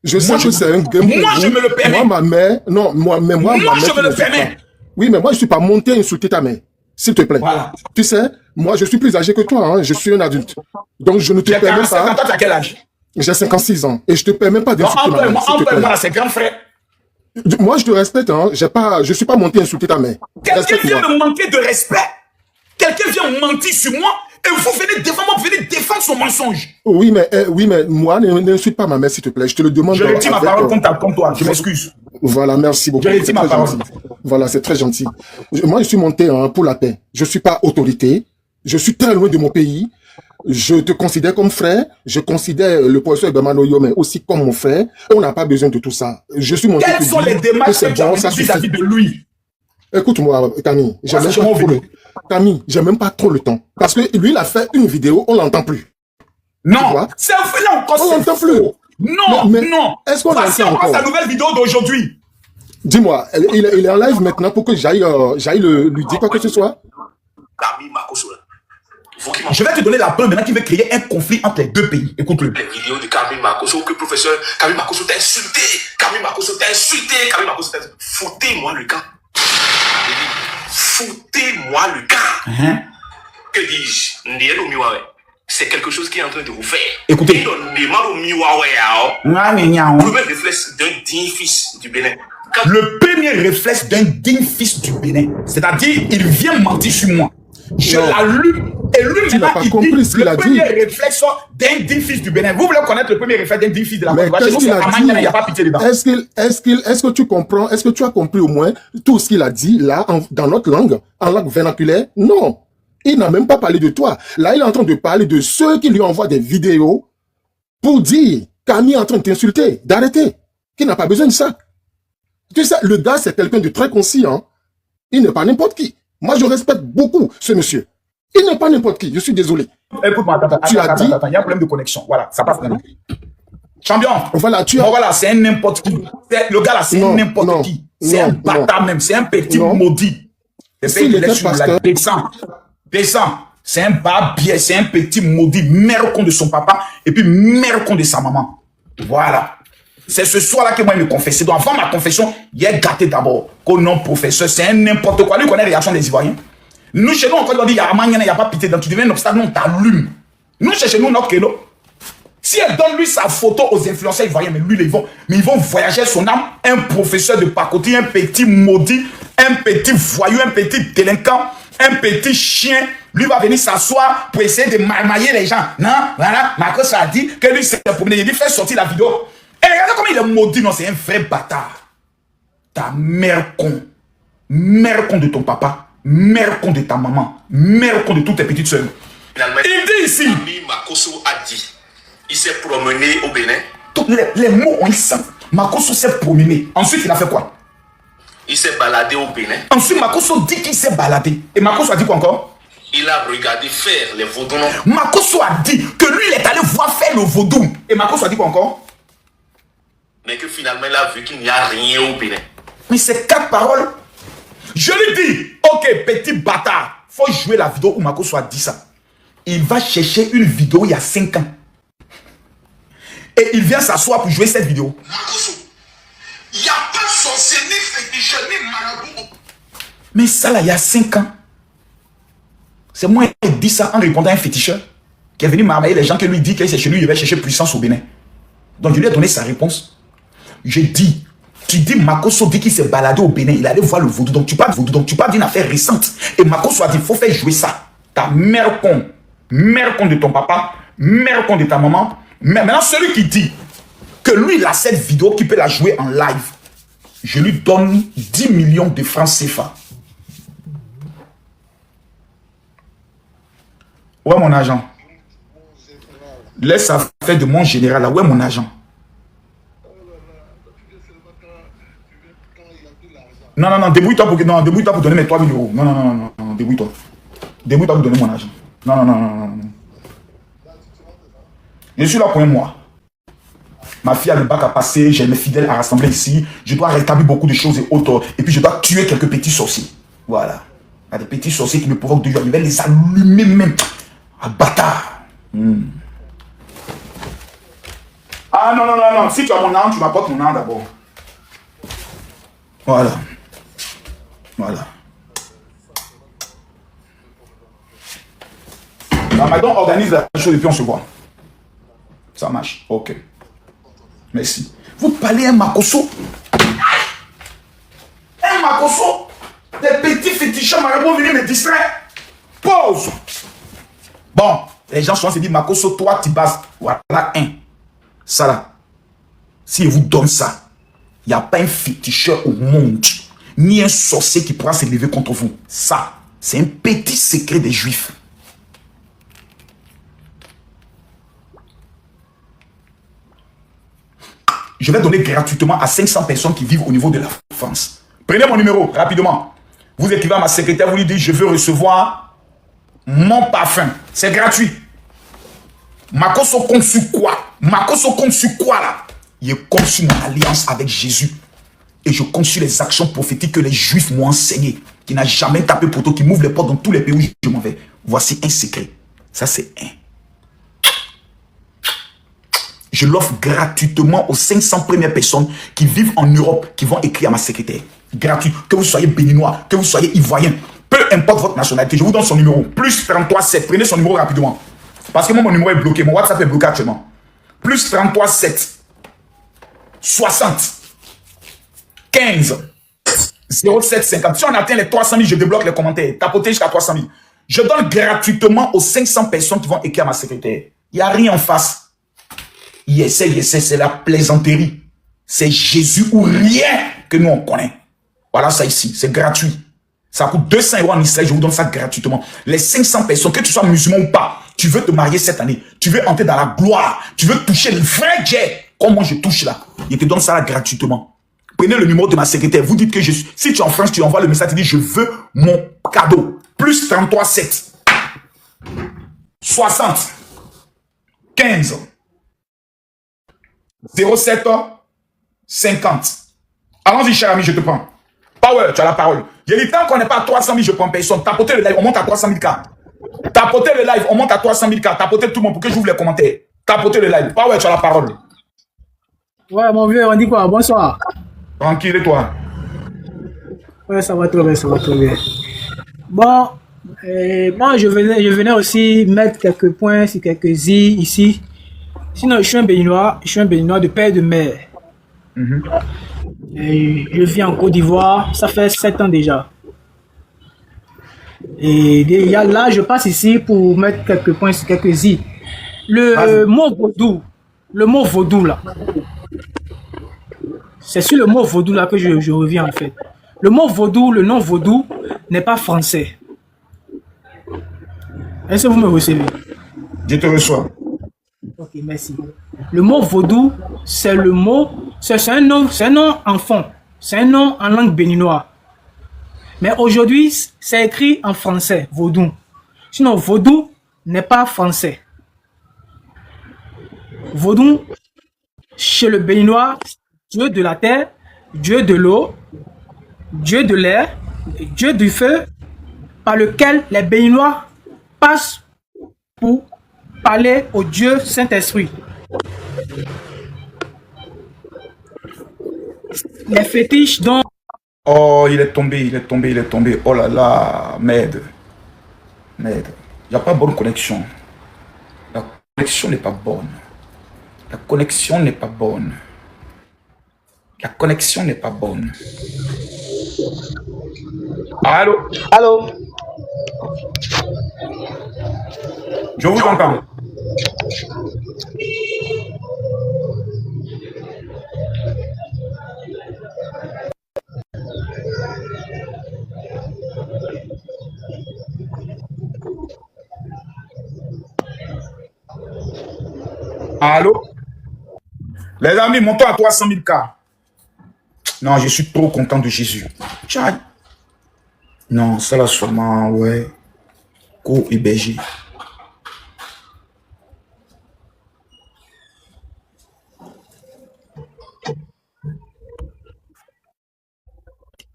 Je sais que c'est un game. Moi, je me le permets. Moi, ma mère, non, moi, ma mère, je me le permets. Oui, mais moi, je suis pas monté à insulter ta mère. S'il te plaît. Voilà. Tu sais, moi, je suis plus âgé que toi, hein. Je suis un adulte. Donc, je ne te permets pas. Toi, tu as quel âge? J'ai 56 ans et je te permets pas Non, d'insulter ma mère, s'il te plaît. moi, c'est grand frère. Moi, je te respecte, hein. Je suis pas monté insulter ta mère. Quelqu'un vient Respecte-moi. me manquer de respect. Quelqu'un vient mentir sur moi et vous venez défendre son mensonge. Oui, mais moi, n'insulte pas ma mère, s'il te plaît. Je te le demande. Je retire ma parole comme toi. Je m'excuse. Voilà, merci beaucoup. Je retire ma parole. Voilà, c'est très gentil. Moi, je suis monté pour la paix. Je suis pas autorité. Je suis très loin de mon pays. Je te considère comme frère. Je considère le professeur Ebemano Yome aussi comme mon frère. On n'a pas besoin de tout ça. Je suis monté. Quelles sont les démarches que tu as menées vis-à-vis de lui? Écoute-moi, Camille, j'ai même pas trop le temps. Parce que lui, il a fait une vidéo, on l'entend plus. Non, c'est un fait là encore. On l'entend plus. Non, non. Est-ce qu'on Voici l'entend encore encore? sa nouvelle vidéo d'aujourd'hui. Dis-moi, il est en live maintenant pour que j'aille lui dire quoi que ce soit? Je vais te donner la preuve maintenant qui veut créer un conflit entre les deux pays. Écoute-le. Les vidéos de Camille Makosso, que professeur Camille Makosso t'a insulté. Camille Makosso t'a insulté. Camille Makosso t'a insulté. Foutez-moi le camp. Foutez-moi le camp. Que dis-je? C'est quelque chose qui est en train de vous faire. Écoutez. Le premier réflexe d'un digne fils du Bénin. Le premier réflexe d'un digne fils du Bénin. C'est-à-dire, il vient mentir sur moi. Je l'allume et lui maintenant il dit le premier réflexe d'un digne fils du Bénin. Vous voulez connaître le premier réflexe d'un digne fils de la Côte d'Ivoire? Chez nous, c'est Amagna, il n'y a pas pitié dedans. Est-ce que tu comprends, est-ce que tu as compris au moins tout ce qu'il a dit là dans notre langue, en langue vernaculaire? Non. Il n'a même pas parlé de toi. Là, il est en train de parler de ceux qui lui envoient des vidéos pour dire Camille est en train de t'insulter, d'arrêter. Qu'il n'a pas besoin de ça. Tu sais, le gars, c'est quelqu'un de très conscient. Il n'est pas n'importe qui. Moi, je respecte beaucoup ce monsieur. Il n'est pas n'importe qui. Je suis désolé. Écoute-moi, attends, il y a un problème de connexion. Voilà, ça passe maintenant. Champion. Voilà, voilà, c'est un n'importe qui. Le gars là, c'est un n'importe qui. C'est un bâtard même. C'est un petit maudit. Descends. C'est un barbier, c'est un petit maudit, mère con de son papa et puis mère con de sa maman. Voilà. C'est ce soir-là que moi, il me confessait. Donc, avant ma confession, il est gâté d'abord. Qu'au nom professeur, c'est un n'importe quoi. Lui, connaît la réaction des Ivoiriens. Nous, chez nous, quand on dit, il y a Amagna, il n'y a pas pitié. Donc, tu deviens un obstacle, non, t'allumes. Nous, chez nous, notre Kélo. Si elle donne lui sa photo aux influenceurs ivoiriens, mais lui, ils vont voyager son âme. Un professeur de pacotille, un petit maudit, un petit voyou, un petit délinquant, un petit chien. Lui va venir s'asseoir pour essayer de marmailler les gens. Non, voilà, Marcos a dit que lui, c'est pour il dit, fais sortir la vidéo. Et regardez comment il est maudit, non, c'est un vrai bâtard. Ta mère con de ton papa, mère con de ta maman, mère con de toutes tes petites soeurs. Il dit ici. Camille Makosso a dit, il s'est promené au Bénin. Tous les mots ont un sens. Makosso s'est promené. Ensuite, il a fait quoi? Il s'est baladé au Bénin. Ensuite, Makosso dit qu'il s'est baladé. Et Makosso a dit quoi encore? Il a regardé faire les vaudous. Makosso a dit que lui, il est allé voir faire le vaudou. Et Makosso a dit quoi encore? Mais que finalement, il a vu qu'il n'y a rien au Bénin. Mais c'est 4 paroles. Je lui dis, ok, petit bâtard, faut jouer la vidéo où Makosso a dit ça. Il va chercher une vidéo il y a 5 ans. Et il vient s'asseoir pour jouer cette vidéo. Makosso, il n'y a pas sorcier ni féticheur ni marabout. Mais ça là, il y a 5 ans. C'est moi qui dit ça en répondant à un féticheur qui est venu marmailler les gens qui lui dit que c'est chez lui, il va chercher puissance au Bénin. Donc je lui ai donné sa réponse. Je dis, tu dis Makosso dit qu'il s'est baladé au Bénin, il allait voir le vaudou. Donc tu parles de vaudou, donc tu parles d'une affaire récente. Et Makosso a dit, il faut faire jouer ça. Ta mère con de ton papa, mère con de ta maman. Mais maintenant, celui qui dit que lui, il a cette vidéo qui peut la jouer en live, je lui donne 10 millions de francs CFA. Où est mon agent? Laisse ça faire de mon général là. Où est mon agent? Non, débrouille-toi pour donner mes 3 000 euros. Non, débrouille-toi. Débrouille-toi pour donner mon argent. Non. Je suis là pour un mois. Ma fille a le bac à passer, j'ai mes fidèles à rassembler ici. Je dois rétablir beaucoup de choses et autres. Et puis je dois tuer quelques petits sorciers. Voilà. Il y a des petits sorciers qui me provoquent de joie. Je vais les allumer même. Ah, bâtard. Ah non. Si tu as mon âme, tu m'apportes mon âme d'abord. Voilà. Maintenant, organise la chose et puis on se voit. Ça marche. Ok. Merci. Vous parlez un Makosso. Un Makosso. Des petits féticheurs marabouts venir me distraire. Pause. Bon, les gens souvent se disent Makosso, toi, tu bases. Voilà un. Ça là. Si je vous donne ça, il n'y a pas un féticheur au monde, ni un sorcier qui pourra se lever contre vous. Ça, c'est un petit secret des Juifs. Je vais donner gratuitement à 500 personnes qui vivent au niveau de la France. Prenez mon numéro, rapidement. Vous écrivez à ma secrétaire, vous lui dites, je veux recevoir mon parfum. C'est gratuit. Makosso compte sur quoi? Makosso compte sur quoi là? Il compte sur mon alliance avec Jésus. Et je compte sur les actions prophétiques que les Juifs m'ont enseignées. Qui n'a jamais tapé poteau, qui m'ouvre les portes dans tous les pays où je m'en vais. Voici un secret. Ça c'est un. Je l'offre gratuitement aux 500 premières personnes qui vivent en Europe, qui vont écrire à ma secrétaire. Gratuit. Que vous soyez béninois, que vous soyez ivoirien, peu importe votre nationalité, je vous donne son numéro. Plus 33 7. Prenez son numéro rapidement. Parce que moi, mon numéro est bloqué. Mon WhatsApp est bloqué actuellement. Plus 33 7. 60. 15. 07 50. Si on atteint les 300 000, je débloque les commentaires. Tapotez jusqu'à 300 000. Je donne gratuitement aux 500 personnes qui vont écrire à ma secrétaire. Il n'y a rien en face. C'est la plaisanterie. C'est Jésus ou rien que nous on connaît. Voilà ça ici. C'est gratuit. Ça coûte 200 € en Israël. Je vous donne ça gratuitement. Les 500 personnes, que tu sois musulman ou pas, tu veux te marier cette année. Tu veux entrer dans la gloire. Tu veux toucher le vrai Dieu. Comme moi je touche là. Je te donne ça là gratuitement. Prenez le numéro de ma secrétaire. Vous dites que si tu es en France, tu envoies le message. Tu dis je veux mon cadeau. Plus 33 7. 60. 15. 07 50. Allons-y, cher ami, je te prends. Power, tu as la parole. J'ai dit, tant qu'on n'est pas à 300 000, je prends personne. Tapotez le live, on monte à 300 000 cas. Tapotez le live, on monte à 300 000 cas. Tapotez tout le monde pour que j'ouvre les commentaires. Tapotez le live. Power, tu as la parole. Ouais, mon vieux, on dit quoi? Bonsoir. Tranquille, et toi? Ouais, ça va très bien, ça va très bien. Bon, moi, je venais aussi mettre quelques points sur quelques îles ici. Sinon, je suis un Béninois de père et de mère. Et je vis en Côte d'Ivoire, ça fait 7 ans déjà. Et là, je passe ici pour mettre quelques points sur quelques îles. Le mot vaudou là. C'est sur le mot vaudou là que je reviens en fait. Le mot vaudou, le nom vaudou n'est pas français. Est-ce que vous me recevez? Je te reçois. Ok, merci. Le mot vaudou, c'est le mot, c'est un nom enfant, c'est un nom en langue béninoise. Mais aujourd'hui, c'est écrit en français, vaudou. Sinon, vaudou n'est pas français. Vaudou, chez le béninois, Dieu de la terre, Dieu de l'eau, Dieu de l'air, Dieu du feu, par lequel les béninois passent pour parler au Dieu Saint-Esprit. Les fétiches dont... Oh, il est tombé. Oh là là, merde. Il n'y a pas bonne connexion. La connexion n'est pas bonne. Allô? Allô? Je vous entends. Allô? Les amis, montons à 300 000 cas. Non, je suis trop content de Jésus. Tchai. Non, ça là sûrement, ouais. Co-hébergé.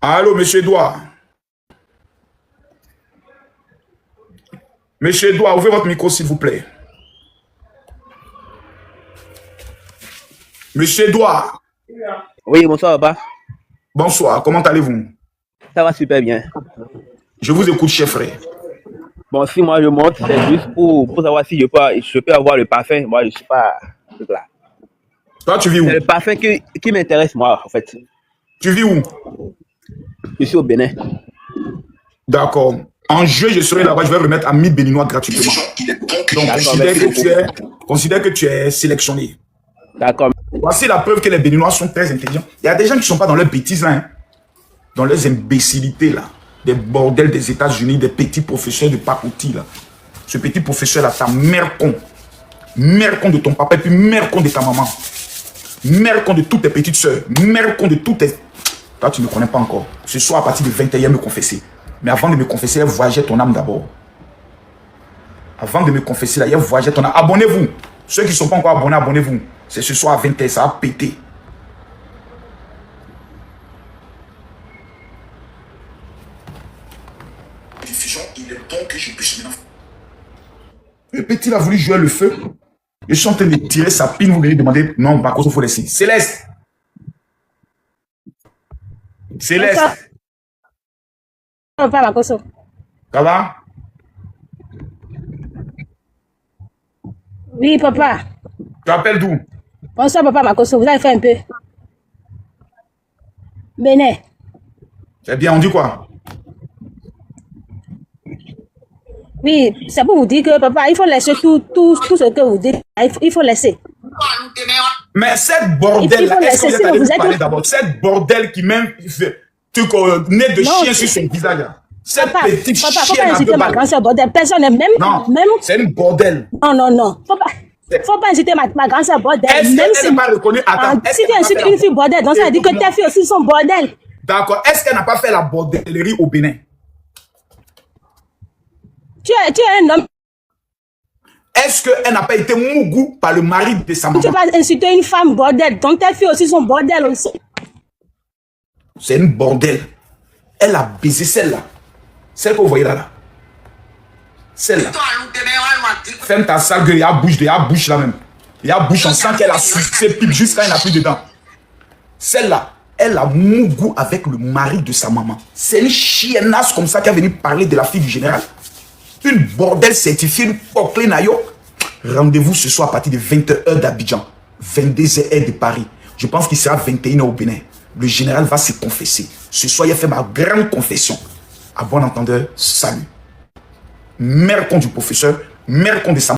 Allô, monsieur Edouard. Monsieur Edouard, ouvrez votre micro, s'il vous plaît. Monsieur Edouard. Oui, bonsoir, papa. Bonsoir, comment allez-vous? Ça va super bien. Je vous écoute, chef frère. Bon, si moi je monte, c'est juste pour savoir si je peux avoir le parfum. Moi, je ne suis pas truc là. Toi, tu vis où? C'est le parfum qui m'intéresse, moi, en fait. Tu vis où? Je suis au Bénin. D'accord. En juillet, je serai là-bas, je vais remettre à 1000 béninois gratuitement. Donc, considère que tu es sélectionné. D'accord. Voici la preuve que les béninois sont très intelligents. Il y a des gens qui ne sont pas dans leurs bêtises, là, hein. Dans leurs imbécilités, là. Des bordels des États-Unis, des petits professeurs de Pakouti, là. Ce petit professeur-là, ta mère con. Mère con de ton papa et puis mère con de ta maman. Mère con de toutes tes petites soeurs. Mère con de toutes tes... Toi, tu ne me connais pas encore. Ce soir, à partir de 21h, me confesser. Mais avant de me confesser, il voyageait ton âme d'abord. Avant de me confesser, là, il voyageait ton âme. Abonnez-vous. Ceux qui ne sont pas encore abonnés, abonnez-vous. C'est ce soir à 20h, ça va péter. Diffusion, il est bon que je puisse maintenant. Le petit il a voulu jouer le feu. Je suis en train de tirer sa pine, vous venez demander. Non, par contre, il faut laisser. Céleste. Céleste. Papa Makoso. Ça va? Oui, papa. Tu appelles d'où? Bonsoir, papa Makoso. Vous avez fait un peu. Bénin. C'est bien, on dit quoi? Oui, c'est pour vous dire que, papa, il faut laisser tout ce que vous dites. Il faut laisser. Mais cette bordel-là, est-ce que vous êtes allé vous parler d'abord? Cette bordel qui même fait nez de chien sur son visage. Là. Cette petite chienne. Papa, faut pas inciter ma grand-sœur bordel. Personne n'est même... Non, c'est une bordel. Non. Faut pas inciter ma grand-sœur bordel. Est-ce qu'elle n'a pas reconnu? Attends. Si tu incites une fille bordel, donc ça veut dire que tes filles aussi sont bordel. D'accord. Est-ce qu'elle n'a pas fait la bordellerie au Bénin? Tu es un homme. Est-ce qu'elle n'a pas été mougou par le mari de sa maman? Tu vas insulter une femme bordel, donc tes filles aussi sont bordel aussi. C'est une bordel. Elle a baisé celle-là. Celle que vous voyez là. Celle-là. Ferme ta sale gueule, il y a bouche là même. Il y a bouche, on sent qu'elle a sucé pipe jusqu'à il n'y a plus dedans. Celle-là, elle a mougou avec le mari de sa maman. C'est une chiennasse comme ça qui est venue parler de la fille du général. Une bordel certifiée, une poclée nayo. Rendez-vous ce soir à partir de 20h d'Abidjan, 22h de Paris. Je pense qu'il sera 21h au Bénin. Le général va se confesser. Ce soir, il a fait ma grande confession. À bon entendeur, salut. Mère contre du professeur, mère contre de sa